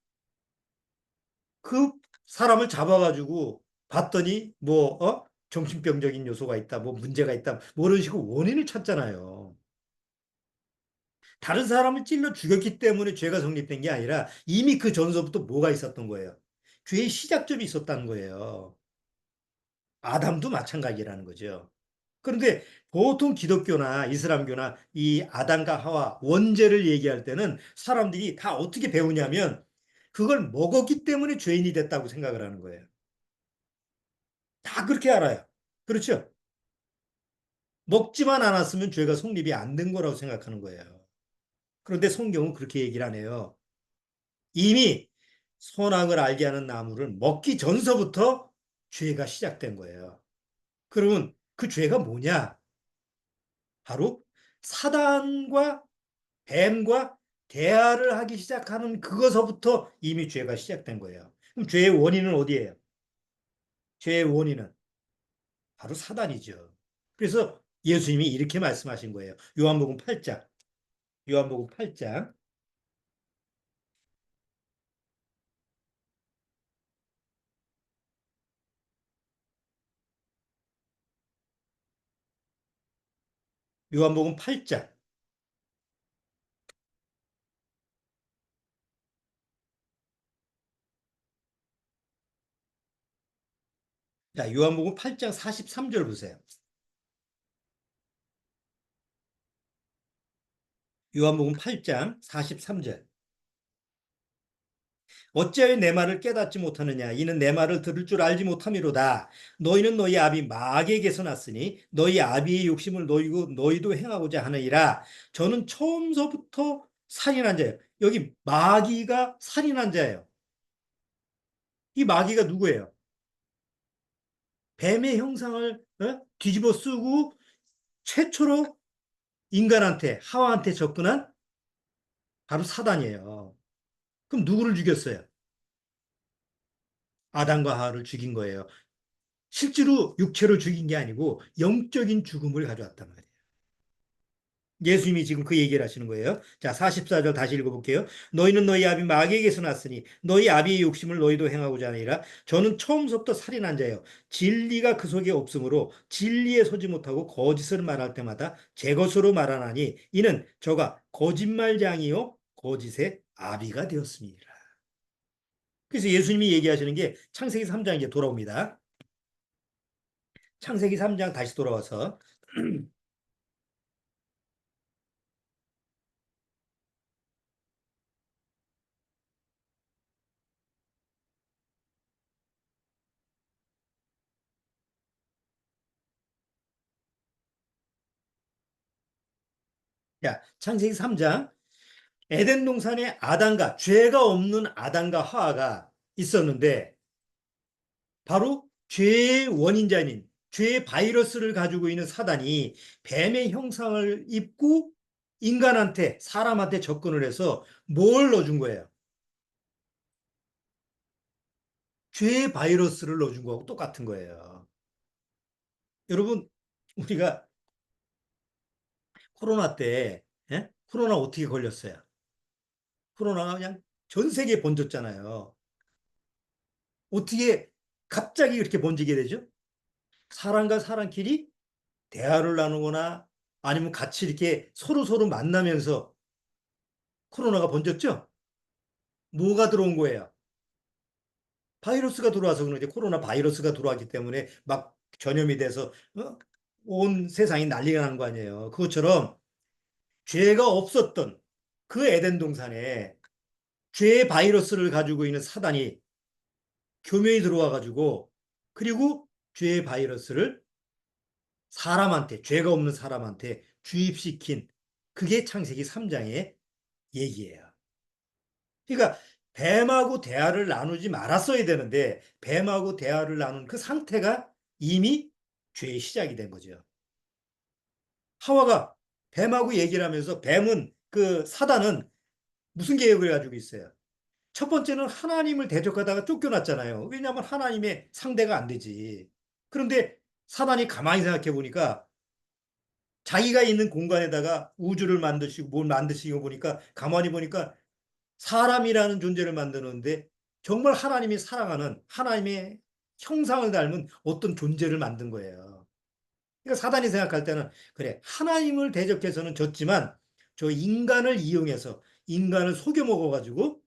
S1: 그 사람을 잡아가지고 봤더니 뭐 정신병적인 요소가 있다, 뭐 문제가 있다, 뭐 이런 식으로 원인을 찾잖아요. 다른 사람을 찔러 죽였기 때문에 죄가 성립된 게 아니라 이미 그 전서부터 뭐가 있었던 거예요? 죄의 시작점이 있었다는 거예요. 아담도 마찬가지라는 거죠. 그런데 보통 기독교나 이슬람교나 이 아담과 하와 원죄를 얘기할 때는 사람들이 다 어떻게 배우냐면 그걸 먹었기 때문에 죄인이 됐다고 생각을 하는 거예요. 다 그렇게 알아요. 그렇죠? 먹지만 않았으면 죄가 성립이 안 된 거라고 생각하는 거예요. 그런데 성경은 그렇게 얘기를 안 해요. 이미 선악을 알게 하는 나무를 먹기 전서부터 죄가 시작된 거예요. 그러면 그 죄가 뭐냐? 바로 사단과 뱀과 대화를 하기 시작하는 그것서부터 이미 죄가 시작된 거예요. 그럼 죄의 원인은 어디예요? 죄의 원인은 바로 사단이죠. 그래서 예수님이 이렇게 말씀하신 거예요. 요한복음 8장. 요한복음 8장. 요한복음 8장. 자, 요한복음 8장 43절 보세요. 요한복음 8장 43절. 어찌하여 내 말을 깨닫지 못하느냐? 이는 내 말을 들을 줄 알지 못함이로다. 너희는 너희 아비 마귀에게서 났으니 너희 아비의 욕심을 너희도 행하고자 하느니라. 저는 처음서부터 살인한 자예요. 여기 마귀가 살인한 자예요. 이 마귀가 누구예요? 뱀의 형상을 뒤집어 쓰고 최초로 인간한테, 하와한테 접근한 바로 사단이에요. 그럼 누구를 죽였어요? 아담과 하와를 죽인 거예요. 실제로 육체로 죽인 게 아니고 영적인 죽음을 가져왔단 말이에요. 예수님이 지금 그 얘기를 하시는 거예요. 자, 44절 다시 읽어볼게요. 너희는 너희 아비 마귀에게서 났으니 너희 아비의 욕심을 너희도 행하고자 하니라. 저는 처음부터 살인한 자예요. 진리가 그 속에 없으므로 진리에 서지 못하고 거짓을 말할 때마다 제 것으로 말하나니 이는 저가 거짓말장이요 거짓의 아비가 되었습니다. 그래서 예수님이 얘기하시는 게 창세기 3장에 이제 돌아옵니다. 창세기 3장 다시 돌아와서 자, 창세기 3장 에덴 동산에 아담과 죄가 없는 아담과 하와가 있었는데 바로 죄의 원인자인 죄의 바이러스를 가지고 있는 사단이 뱀의 형상을 입고 인간한테 사람한테 접근을 해서 뭘 넣어준 거예요? 죄의 바이러스를 넣어준 거하고 똑같은 거예요. 여러분 우리가 코로나 때 코로나 어떻게 걸렸어요? 코로나가 그냥 전 세계에 번졌잖아요. 어떻게 갑자기 그렇게 번지게 되죠? 사람과 사람끼리 대화를 나누거나 아니면 같이 이렇게 서로 만나면서 코로나가 번졌죠? 뭐가 들어온 거예요? 바이러스가 들어와서 그런지 코로나 바이러스가 들어왔기 때문에 막 전염이 돼서 온 세상이 난리가 난 거 아니에요. 그것처럼 죄가 없었던 그 에덴 동산에 죄의 바이러스를 가지고 있는 사단이 교묘히 들어와 가지고 그리고 죄의 바이러스를 사람한테 죄가 없는 사람한테 주입시킨 그게 창세기 3장의 얘기예요. 그러니까 뱀하고 대화를 나누지 말았어야 되는데 뱀하고 대화를 나눈 그 상태가 이미 죄의 시작이 된 거죠. 하와가 뱀하고 얘기를 하면서 뱀은 그 사단은 무슨 계획을 가지고 있어요? 첫 번째는 하나님을 대적하다가 쫓겨났잖아요. 왜냐하면 하나님의 상대가 안 되지. 그런데 사단이 가만히 생각해 보니까 자기가 있는 공간에다가 우주를 만드시고 뭘 만드시고 보니까 가만히 보니까 사람이라는 존재를 만드는데 정말 하나님이 사랑하는 하나님의 형상을 닮은 어떤 존재를 만든 거예요. 그러니까 사단이 생각할 때는 그래 하나님을 대적해서는 졌지만 저 인간을 이용해서 인간을 속여 먹어가지고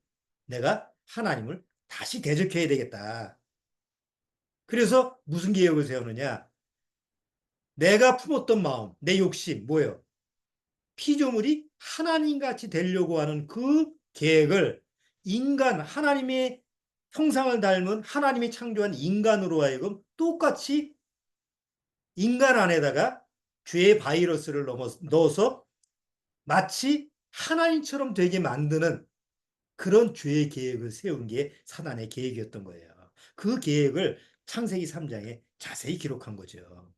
S1: 내가 하나님을 다시 대적해야 되겠다. 그래서 무슨 계획을 세우느냐? 내가 품었던 마음, 내 욕심 뭐예요? 피조물이 하나님같이 되려고 하는 그 계획을 하나님의 형상을 닮은 하나님이 창조한 인간으로 하여금 똑같이 인간 안에다가 죄의 바이러스를 넣어서 마치 하나님처럼 되게 만드는 그런 죄의 계획을 세운 게 사단의 계획이었던 거예요. 그 계획을 창세기 3장에 자세히 기록한 거죠.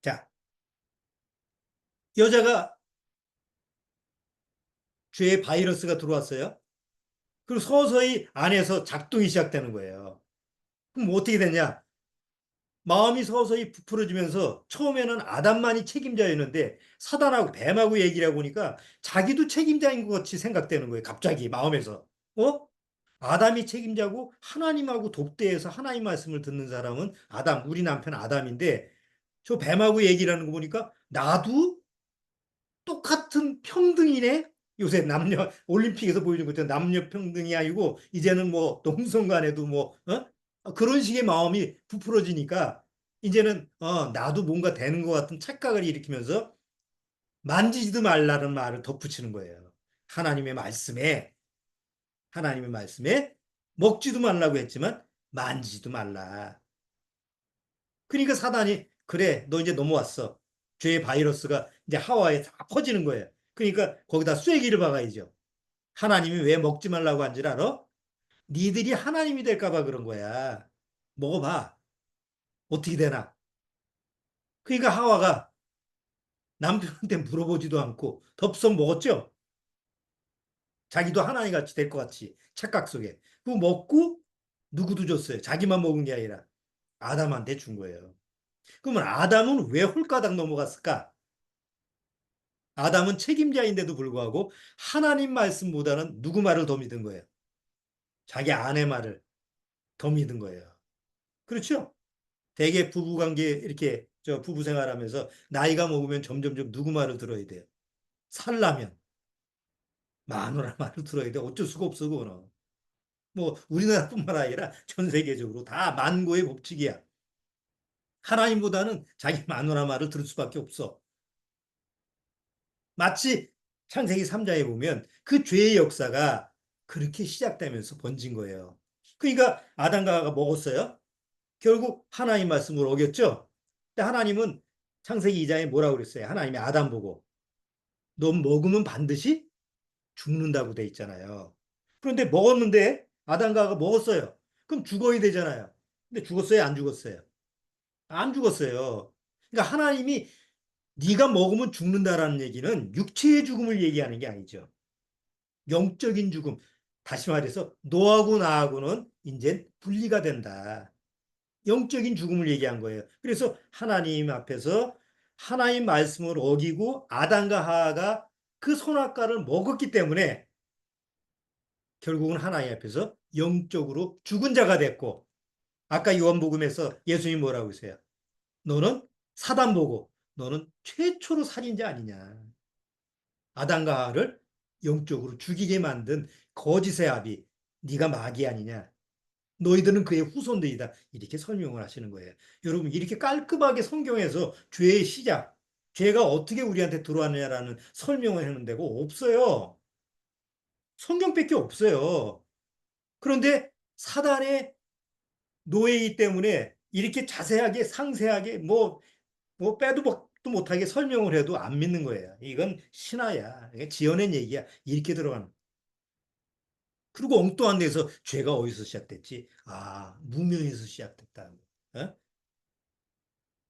S1: 자, 여자가 죄의 바이러스가 들어왔어요. 그리고 서서히 안에서 작동이 시작되는 거예요. 그럼 뭐 어떻게 되냐? 마음이 서서히 부풀어지면서 처음에는 아담만이 책임자였는데 사단하고 뱀하고 얘기를 해보니까 자기도 책임자인 것 같이 생각되는 거예요. 갑자기 마음에서. 아담이 책임자고 하나님하고 독대해서 하나님 말씀을 듣는 사람은 아담, 우리 남편 아담인데 저 뱀하고 얘기를 하는 거 보니까 나도 똑같은 평등이네. 요새 남녀 올림픽에서 보여준 것처럼 남녀 평등이 아니고 이제는 뭐 동성 간에도 뭐 그런 식의 마음이 부풀어지니까 이제는 나도 뭔가 되는 것 같은 착각을 일으키면서 만지지도 말라는 말을 덧붙이는 거예요. 하나님의 말씀에 하나님의 말씀에 먹지도 말라고 했지만 만지지도 말라. 그러니까 사단이 그래 너 이제 넘어왔어. 죄의 바이러스가 이제 하와에 다 퍼지는 거예요. 그러니까 거기다 쐐기를 박아야죠. 하나님이 왜 먹지 말라고 한 줄 알아? 니들이 하나님이 될까 봐 그런 거야. 먹어봐. 어떻게 되나? 그러니까 하와가 남편한테 물어보지도 않고 덥석 먹었죠? 자기도 하나님 같이 될 것 같이 착각 속에. 그거 먹고 누구도 줬어요. 자기만 먹은 게 아니라 아담한테 준 거예요. 그러면 아담은 왜 홀가닥 넘어갔을까? 아담은 책임자인데도 불구하고 하나님 말씀보다는 누구 말을 더 믿은 거예요? 자기 아내 말을 더 믿은 거예요. 그렇죠? 대개 부부관계 이렇게 저 부부 생활하면서 나이가 먹으면 점점점 누구 말을 들어야 돼요? 살라면 마누라 말을 들어야 돼. 어쩔 수가 없어 그거는. 뭐 우리나라뿐만 아니라 전 세계적으로 다 만고의 법칙이야. 하나님보다는 자기 마누라 말을 들을 수밖에 없어. 마치 창세기 3장에 보면 그 죄의 역사가 그렇게 시작되면서 번진 거예요. 그러니까 아담과 하와가 먹었어요. 결국 하나님 말씀을 어겼죠. 근데 하나님은 창세기 2장에 뭐라고 그랬어요? 하나님이 아담 보고 너 먹으면 반드시 죽는다고 돼 있잖아요. 그런데 먹었는데 아담과 하와가 먹었어요. 그럼 죽어야 되잖아요. 근데 죽었어요? 안 죽었어요? 안 죽었어요. 그러니까 하나님이 네가 먹으면 죽는다라는 얘기는 육체의 죽음을 얘기하는 게 아니죠. 영적인 죽음. 다시 말해서 너하고 나하고는 이제 분리가 된다. 영적인 죽음을 얘기한 거예요. 그래서 하나님 앞에서 하나님 말씀을 어기고 아담과 하하가 그 선악과를 먹었기 때문에 결국은 하나님 앞에서 영적으로 죽은 자가 됐고 아까 요한복음에서 예수님이 뭐라고 했어요? 너는 사단 보고 너는 최초로 살인자 아니냐. 아담과 하와를 영적으로 죽이게 만든 거짓의 아비 네가 마귀 아니냐. 너희들은 그의 후손들이다. 이렇게 설명을 하시는 거예요. 여러분 이렇게 깔끔하게 성경에서 죄의 시작, 죄가 어떻게 우리한테 들어왔느냐라는 설명을 하는 데가 없어요. 성경밖에 없어요. 그런데 사단의 노예이기 때문에 이렇게 자세하게 상세하게 뭐 빼도 박도 못하게 설명을 해도 안 믿는 거예요. 이건 신화야. 이게 지어낸 얘기야. 이렇게 들어가는. 그리고 엉뚱한 데서 죄가 어디서 시작됐지? 아, 무명에서 시작됐다. 어?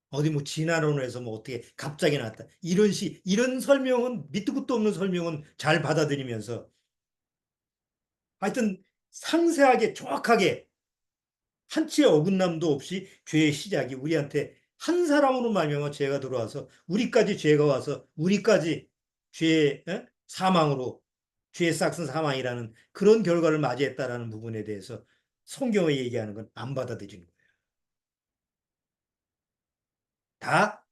S1: 어디 뭐 진화론을 해서 뭐 어떻게 갑자기 나왔다. 이런 설명은 밑도 끝도 없는 설명은 잘 받아들이면서 하여튼 상세하게 정확하게 한치의 어긋남도 없이 죄의 시작이 우리한테 한 사람으로 말미암아 죄가 들어와서 우리까지 죄가 와서 우리까지 죄의 사망으로 죄의 싹슨 사망이라는 그런 결과를 맞이했다라는 부분에 대해서 성경이 얘기하는 건 안 받아들이는 거예요. 다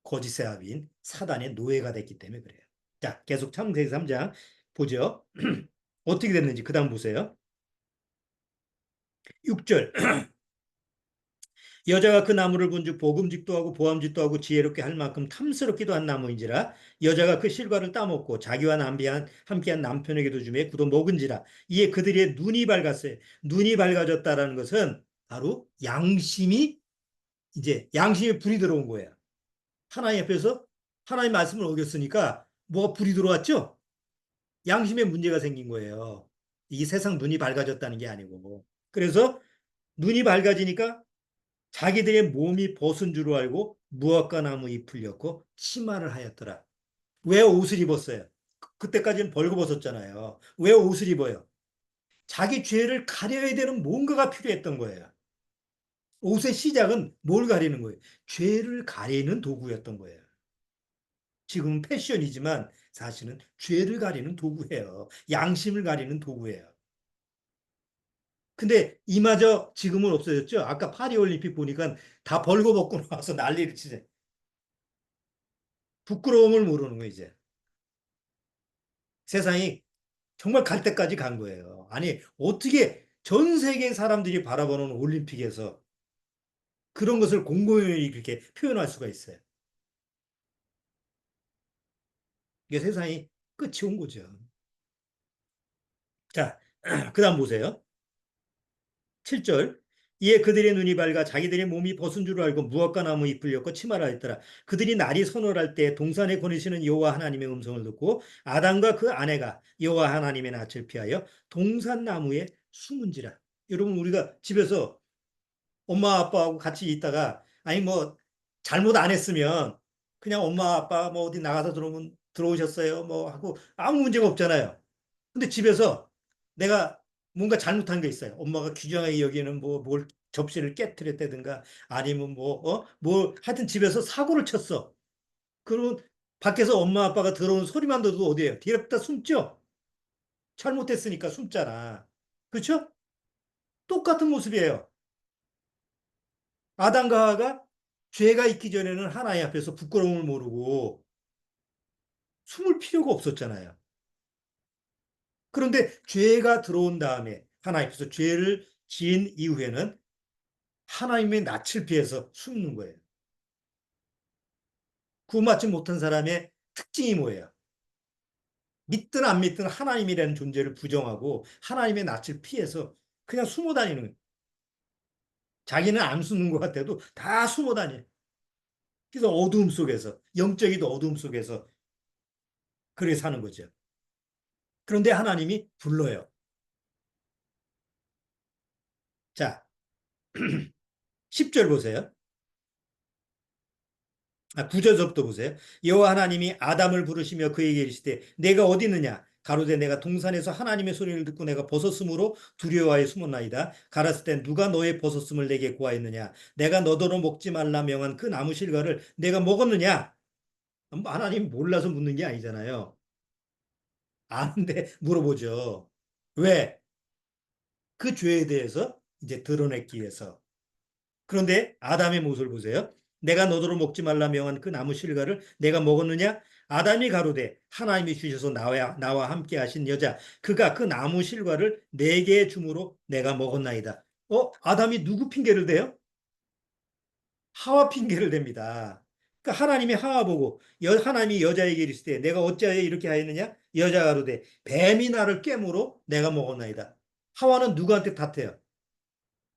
S1: 거짓의 합인 사단의 노예가 됐기 때문에 그래요. 자, 계속 창세기 3장 보죠. 어떻게 됐는지 그 다음 보세요. 6절 여자가 그 나무를 본즉 보금직도 하고 보암직도 하고 지혜롭게 할 만큼 탐스럽기도 한 나무인지라 여자가 그 실과를 따먹고 자기와 함께한 남편에게도 주매 그도 먹은지라 이에 그들의 눈이 밝았어요. 눈이 밝아졌다라는 것은 바로 양심이 불이 들어온 거예요. 하나님 앞에서 하나님 말씀을 어겼으니까 뭐가 불이 들어왔죠? 양심에 문제가 생긴 거예요. 이 세상 눈이 밝아졌다는 게 아니고. 그래서 눈이 밝아지니까 자기들의 몸이 벗은 줄 알고 무화과 나무 잎을 엮고 치마를 하였더라. 왜 옷을 입었어요? 그때까지는 벌거벗었잖아요. 왜 옷을 입어요? 자기 죄를 가려야 되는 뭔가가 필요했던 거예요. 옷의 시작은 뭘 가리는 거예요? 죄를 가리는 도구였던 거예요. 지금은 패션이지만 사실은 죄를 가리는 도구예요. 양심을 가리는 도구예요. 근데 이마저 지금은 없어졌죠. 아까 파리올림픽 보니까 다 벌거벗고 나와서 난리를 치죠. 부끄러움을 모르는 거예요, 이제. 세상이 정말 갈 때까지 간 거예요. 아니, 어떻게 전 세계 사람들이 바라보는 올림픽에서 그런 것을 공공연히 그렇게 표현할 수가 있어요. 이게 세상이 끝이 온 거죠. 자, 그다음 보세요. 7절. 이에 그들의 눈이 밝아 자기들의 몸이 벗은 줄 알고 무화과 나무 잎을 엮고 치마를 하였더라. 그들이 날이 서늘할 때 동산에 거니시는 여호와 하나님의 음성을 듣고 아담과 그 아내가 여호와 하나님의 낯을 피하여 동산 나무에 숨은지라. 여러분 우리가 집에서 엄마 아빠하고 같이 있다가 아니 뭐 잘못 안 했으면 그냥 엄마 아빠 뭐 어디 나가서 들어오면 들어오셨어요 뭐 하고 아무 문제가 없잖아요. 근데 집에서 내가 뭔가 잘못한 게 있어요. 엄마가 규정하게 여기는 뭐 뭘 접시를 깨뜨렸다든가 아니면 뭐 하여튼 집에서 사고를 쳤어. 그러면 밖에서 엄마 아빠가 들어오는 소리만 들어도 어디에요? 뒤에다 숨죠? 잘못했으니까 숨잖아. 그렇죠? 똑같은 모습이에요. 아담과 하와가 죄가 있기 전에는 하나님 앞에서 부끄러움을 모르고 숨을 필요가 없었잖아요. 그런데 죄가 들어온 다음에 하나님 앞에서 죄를 지은 이후에는 하나님의 낯을 피해서 숨는 거예요. 구원받지 못한 사람의 특징이 뭐예요? 믿든 안 믿든 하나님이라는 존재를 부정하고 하나님의 낯을 피해서 그냥 숨어 다니는 거예요. 자기는 안 숨는 것 같아도 다 숨어 다녀요. 그래서 어두움 속에서 영적인 어두움 속에서 그렇게 사는 거죠. 그런데 하나님이 불러요. 자, 10절 보세요. 9절부터 보세요. 여호와 하나님이 아담을 부르시며 그에게 이르시되 내가 어디 있느냐? 가로되 내가 동산에서 하나님의 소리를 듣고 내가 벗었으므로 두려워하여 숨었나이다. 가라스 때 누가 너의 벗었음을 내게 고하였느냐? 내가 너더러 먹지 말라 명한 그 나무 실과를 내가 먹었느냐? 하나님 몰라서 묻는 게 아니잖아요. 아는데 물어보죠. 왜? 그 죄에 대해서 이제 드러내기 위해서. 그런데 아담의 모습을 보세요. 내가 너더러 먹지 말라 명한 그 나무 실과를 내가 먹었느냐? 아담이 가로되 하나님이 주셔서 나와 함께 하신 여자 그가 그 나무 실과를 내게 주므로 내가 먹었나이다. 아담이 누구 핑계를 대요? 하와 핑계를 댑니다. 그러니까 하나님이 하와 보고 하나님이 여자에게 이르시되 내가 어찌하여 이렇게 하였느냐? 여자가 가로되 뱀이 나를 꿰므로 내가 먹었나이다. 하와는 누구한테 탓해요?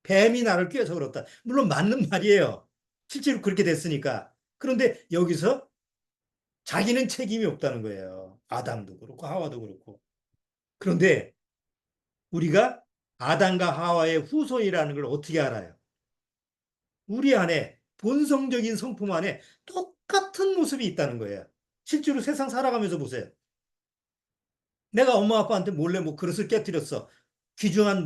S1: 뱀이 나를 꿰서 그렇다. 물론 맞는 말이에요. 실제로 그렇게 됐으니까. 그런데 여기서 자기는 책임이 없다는 거예요. 아담도 그렇고 하와도 그렇고. 그런데 우리가 아담과 하와의 후손이라는 걸 어떻게 알아요? 우리 안에 본성적인 성품 안에 똑같은 모습이 있다는 거예요. 실제로 세상 살아가면서 보세요. 내가 엄마 아빠한테 몰래 뭐 그릇을 깨뜨렸어. 귀중한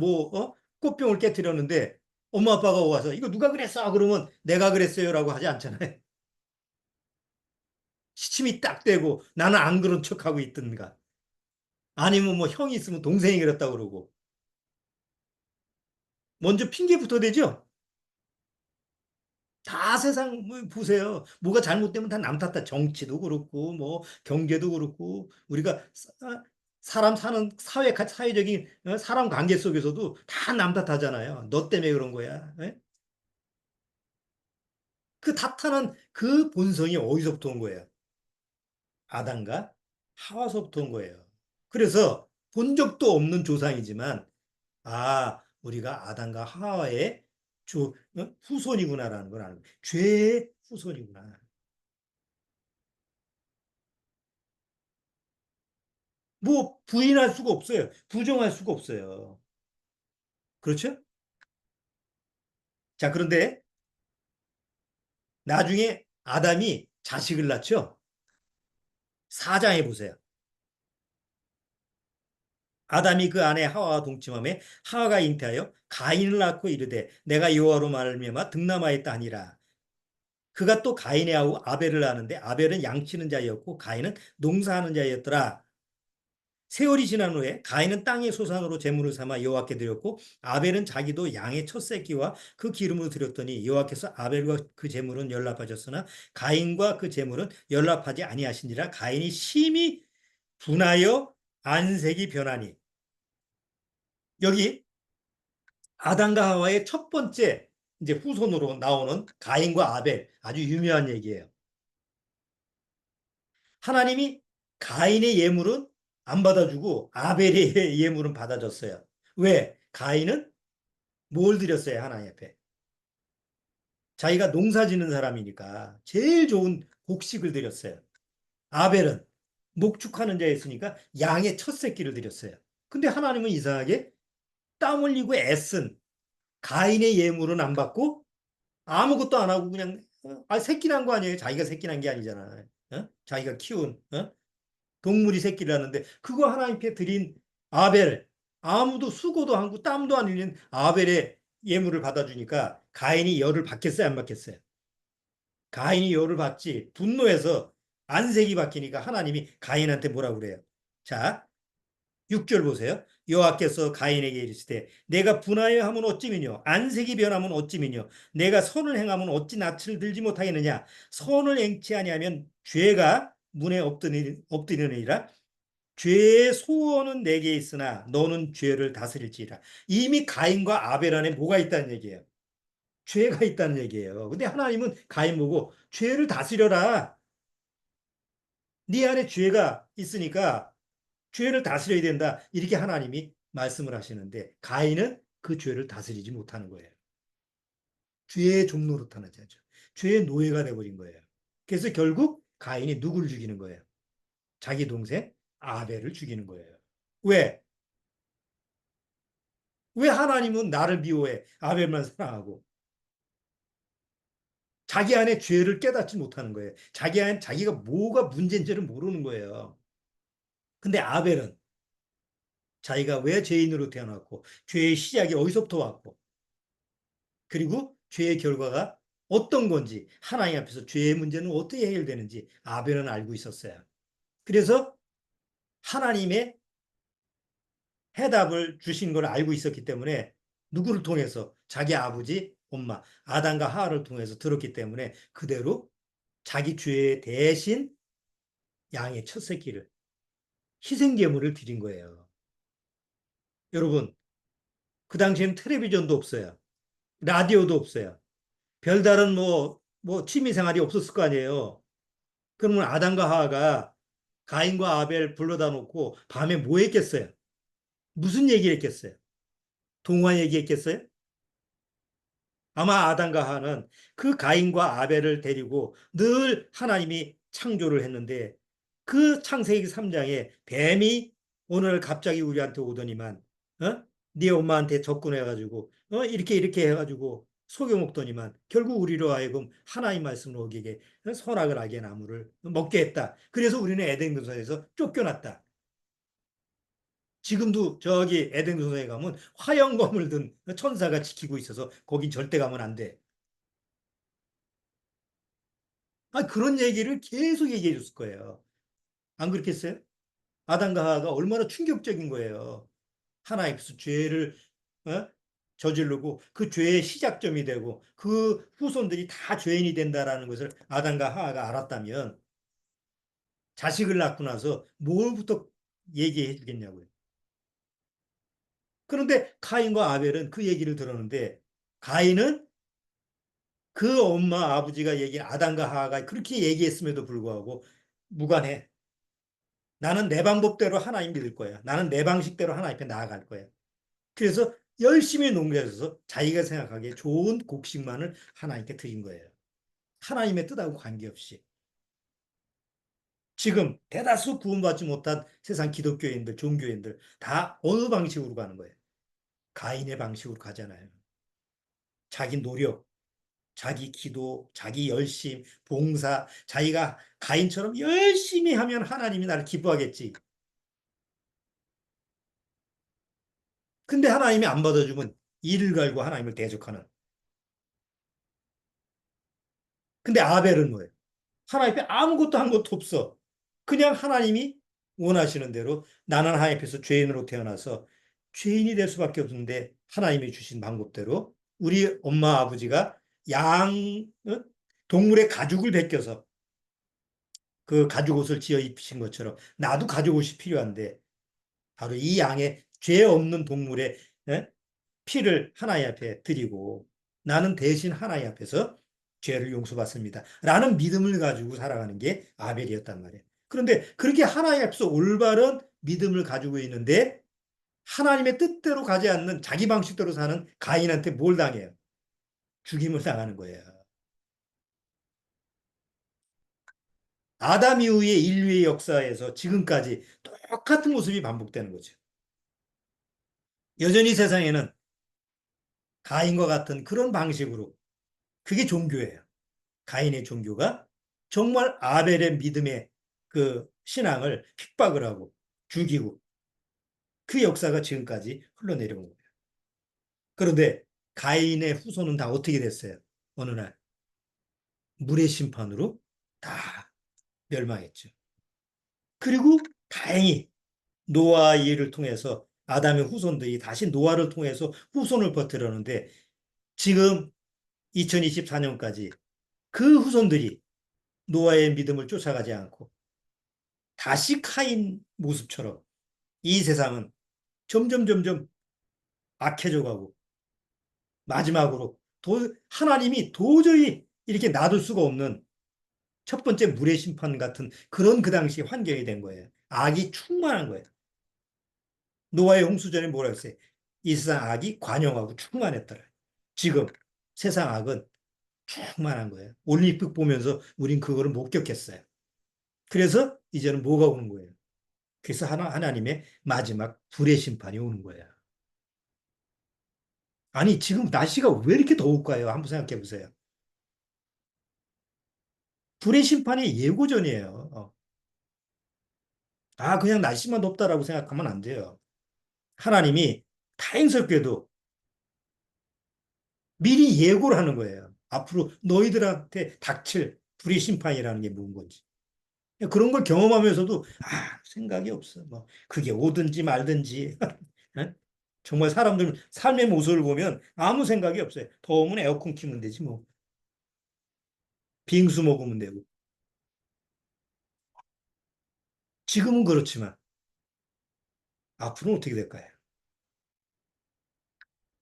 S1: 꽃병을 깨뜨렸는데 엄마 아빠가 와서 이거 누가 그랬어? 그러면 내가 그랬어요라고 하지 않잖아요. 시침이 딱 되고 나는 안 그런 척하고 있든가. 아니면 뭐 형이 있으면 동생이 그랬다고 그러고. 먼저 핑계부터 대죠? 다 세상 뭐 보세요. 뭐가 잘못되면 다 남 탓다. 정치도 그렇고 뭐 경제도 그렇고 우리가 사람 사는 사회적인 사람 관계 속에서도 다 남 탓하잖아요. 너 때문에 그런 거야. 예? 그 탓하는 그 본성이 어디서부터 온 거예요? 아담과 하와서부터 온 거예요. 그래서 본 적도 없는 조상이지만 우리가 아담과 하와의 후손이구나라는 걸 아는 거예요. 죄의 후손이구나. 뭐 부인할 수가 없어요. 부정할 수가 없어요. 그렇죠? 자, 그런데 나중에 아담이 자식을 낳죠. 사장해 보세요. 아담이 그 아내 하와와 동침함에 하와가 잉태하여 가인을 낳고 이르되 내가 여호와로 말미암아 득남하였다 하니라. 그가 또 가인의 아우 아벨을 낳는데 아벨은 양치는 자였고 가인은 농사하는 자였더라. 세월이 지난 후에 가인은 땅의 소산으로 제물을 삼아 여호와께 드렸고 아벨은 자기도 양의 첫 새끼와 그 기름으로 드렸더니 여호와께서 아벨과 그 제물은 연락하셨으나 가인과 그 제물은 연락하지 아니하시니라. 가인이 심히 분하여 안색이 변하니 여기 아담과 하와의 첫 번째 이제 후손으로 나오는 가인과 아벨, 아주 유명한 얘기예요. 하나님이 가인의 예물은 안 받아주고 아벨의 예물은 받아줬어요. 왜? 가인은 뭘 드렸어요, 하나님 앞에? 자기가 농사 짓는 사람이니까 제일 좋은 곡식을 드렸어요. 아벨은 목축하는 자였으니까 양의 첫 새끼를 드렸어요. 근데 하나님은 이상하게 땀 흘리고 애쓴 가인의 예물은 안 받고 아무것도 안 하고 그냥 새끼 난 거 아니에요? 자기가 새끼 난 게 아니잖아요. 자기가 키운 동물이 새끼를 낳는데 그거 하나님께 드린 아벨, 아무도 수고도 하고 땀도 안 흘린 아벨의 예물을 받아주니까 가인이 열을 받겠어요, 안 받겠어요? 가인이 열을 받지. 분노해서 안색이 바뀌니까 하나님이 가인한테 뭐라고 그래요? 자, 6절 보세요. 여호와께서 가인에게 이르시되 내가 분하여 하면 어찌미뇨 안색이 변하면 어찌미뇨 내가 선을 행하면 어찌 낯을 들지 못하겠느냐. 선을 행치 아니하면 죄가 문에 엎드리느니라. 죄의 소원은 내게 있으나 너는 죄를 다스릴지라. 이미 가인과 아벨 안에 뭐가 있다는 얘기예요? 죄가 있다는 얘기예요. 근데 하나님은 가인 보고 죄를 다스려라. 네 안에 죄가 있으니까 죄를 다스려야 된다. 이렇게 하나님이 말씀을 하시는데 가인은 그 죄를 다스리지 못하는 거예요. 죄의 종로로 타는 자죠. 죄의 노예가 돼버린 거예요. 그래서 결국 가인이 누구를 죽이는 거예요? 자기 동생 아벨을 죽이는 거예요. 왜? 왜 하나님은 나를 미워해? 아벨만 사랑하고. 자기 안에 죄를 깨닫지 못하는 거예요. 자기 안에 자기가 뭐가 문제인지를 모르는 거예요. 근데 아벨은 자기가 왜 죄인으로 태어났고, 죄의 시작이 어디서부터 왔고, 그리고 죄의 결과가 어떤 건지, 하나님 앞에서 죄의 문제는 어떻게 해결되는지 아벨은 알고 있었어요. 그래서 하나님의 해답을 주신 걸 알고 있었기 때문에 누구를 통해서 자기 아버지, 엄마, 아담과 하와를 통해서 들었기 때문에 그대로 자기 죄 대신 양의 첫 새끼를 희생제물을 드린 거예요. 여러분, 그 당시에는 텔레비전도 없어요. 라디오도 없어요. 별다른 취미 생활이 없었을 거 아니에요. 그러면 아담과 하와가 가인과 아벨 불러다 놓고 밤에 뭐 했겠어요? 무슨 얘기를 했겠어요? 동화 얘기했겠어요? 아마 아담과 하와는 그 가인과 아벨을 데리고 늘 하나님이 창조를 했는데 그 창세기 3장에 뱀이 오늘 갑자기 우리한테 오더니만 네 엄마한테 접근해가지고 이렇게 이렇게 해가지고 속여먹더니만 결국 우리로 하여금 하나님 말씀을 어기게 선악을 알게 나무를 먹게 했다. 그래서 우리는 에덴 동산에서 쫓겨났다. 지금도 저기 에덴 동산에 가면 화영검을 든 천사가 지키고 있어서 거긴 절대 가면 안 돼. 그런 얘기를 계속 얘기해 줬을 거예요. 안 그렇겠어요? 아담과 하와가 얼마나 충격적인 거예요. 하나님께서 죄를 어? 저지르고 그 죄의 시작점이 되고 그 후손들이 다 죄인이 된다라는 것을 아담과 하와가 알았다면 자식을 낳고 나서 뭘부터 얘기해 주겠냐고요. 그런데 카인과 아벨은 그 얘기를 들었는데 가인은 그 엄마 아버지가 아담과 하와가 그렇게 얘기했음에도 불구하고 무관해. 나는 내 방법대로 하나님 믿을 거야. 나는 내 방식대로 하나님 앞에 나아갈 거야. 그래서 열심히 농사져서 자기가 생각하기에 좋은 곡식만을 하나님께 드린 거예요. 하나님의 뜻하고 관계없이. 지금 대다수 구원받지 못한 세상 기독교인들, 종교인들 다 어느 방식으로 가는 거예요? 가인의 방식으로 가잖아요. 자기 노력, 자기 기도, 자기 열심, 봉사, 자기가 가인처럼 열심히 하면 하나님이 나를 기뻐하겠지. 근데 하나님이 안 받아주면 이를 갈고 하나님을 대적하는. 근데 아벨은 뭐예요? 하나님 앞에 아무것도 한 것도 없어. 그냥 하나님이 원하시는 대로 나는 하나님 앞에서 죄인으로 태어나서 죄인이 될 수밖에 없는데 하나님이 주신 방법대로 우리 엄마 아버지가 양 동물의 가죽을 벗겨서 그 가죽 옷을 지어 입히신 것처럼 나도 가죽 옷이 필요한데 바로 이 양의 죄 없는 동물의 피를 하나님 앞에 드리고 나는 대신 하나님 앞에서 죄를 용서받습니다. 라는 믿음을 가지고 살아가는 게 아벨이었단 말이에요. 그런데 그렇게 하나님 앞에서 올바른 믿음을 가지고 있는데 하나님의 뜻대로 가지 않는 자기 방식대로 사는 가인한테 뭘 당해요? 죽임을 당하는 거예요. 아담 이후의 인류의 역사에서 지금까지 똑같은 모습이 반복되는 거죠. 여전히 세상에는 가인과 같은 그런 방식으로 그게 종교예요. 가인의 종교가 정말 아벨의 믿음의 그 신앙을 핍박을 하고 죽이고 그 역사가 지금까지 흘러내려온 거예요. 그런데 가인의 후손은 다 어떻게 됐어요? 어느 날 물의 심판으로 다 멸망했죠. 그리고 다행히 노아의 일을 통해서 아담의 후손들이 다시 노아를 통해서 후손을 버티려는데 지금 2024년까지 그 후손들이 노아의 믿음을 쫓아가지 않고 다시 카인 모습처럼 이 세상은 점점 악해져 가고 마지막으로 하나님이 도저히 이렇게 놔둘 수가 없는 첫 번째 물의 심판 같은 그런 그 당시 환경이 된 거예요. 악이 충만한 거예요. 노아의 홍수전에 뭐라 했어요? 이 세상 악이 관영하고 충만했더라. 지금 세상 악은 충만한 거예요. 올림픽 보면서 우린 그거를 목격했어요. 그래서 이제는 뭐가 오는 거예요? 그래서 하나님의 마지막 불의 심판이 오는 거예요. 아니, 지금 날씨가 왜 이렇게 더울까요? 한번 생각해 보세요. 불의 심판이 예고전이에요. 아, 그냥 날씨만 덥다라고 생각하면 안 돼요. 하나님이 다행스럽게도 미리 예고를 하는 거예요. 앞으로 너희들한테 닥칠 불의 심판이라는 게 뭔 건지. 그런 걸 경험하면서도 생각이 없어. 뭐 그게 오든지 말든지. 정말 사람들 삶의 모습을 보면 아무 생각이 없어요. 더우면 에어컨 키면 되지 뭐. 빙수 먹으면 되고. 지금은 그렇지만 앞으로는 어떻게 될까요?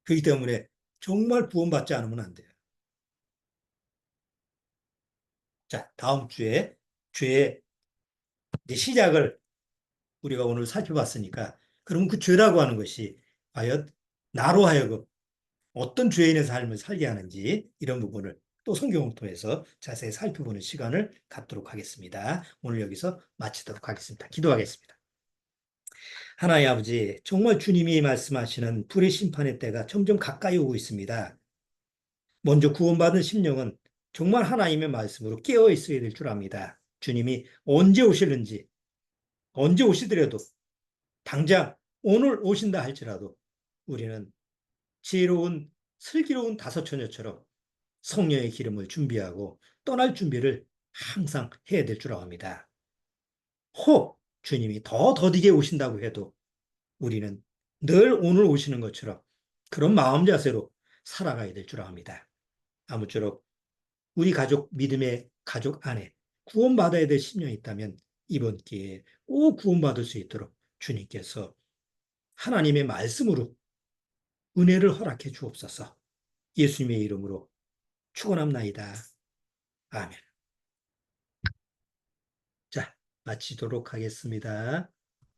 S1: 그렇기 때문에 정말 구원받지 않으면 안 돼요. 자, 다음 주에 죄의 시작을 우리가 오늘 살펴봤으니까 그럼 그 죄라고 하는 것이 과연 나로 하여금 어떤 죄인의 삶을 살게 하는지 이런 부분을 또 성경을 통해서 자세히 살펴보는 시간을 갖도록 하겠습니다. 오늘 여기서 마치도록 하겠습니다. 기도하겠습니다. 하나님 아버지, 정말 주님이 말씀하시는 불의 심판의 때가 점점 가까이 오고 있습니다. 먼저 구원받은 심령은 정말 하나님의 말씀으로 깨어 있어야 될 줄 압니다. 주님이 언제 오시는지, 언제 오시더라도 당장 오늘 오신다 할지라도 우리는 지혜로운 슬기로운 다섯 처녀처럼 성령의 기름을 준비하고 떠날 준비를 항상 해야 될 줄 압니다. 혹 주님이 더 더디게 오신다고 해도 우리는 늘 오늘 오시는 것처럼 그런 마음 자세로 살아가야 될 줄 압니다. 아무쪼록 우리 가족, 믿음의 가족 안에 구원받아야 될 심령이 있다면 이번 기회에 꼭 구원받을 수 있도록 주님께서 하나님의 말씀으로 은혜를 허락해 주옵소서. 예수님의 이름으로 축원합나이다. 아멘. 자, 마치도록 하겠습니다.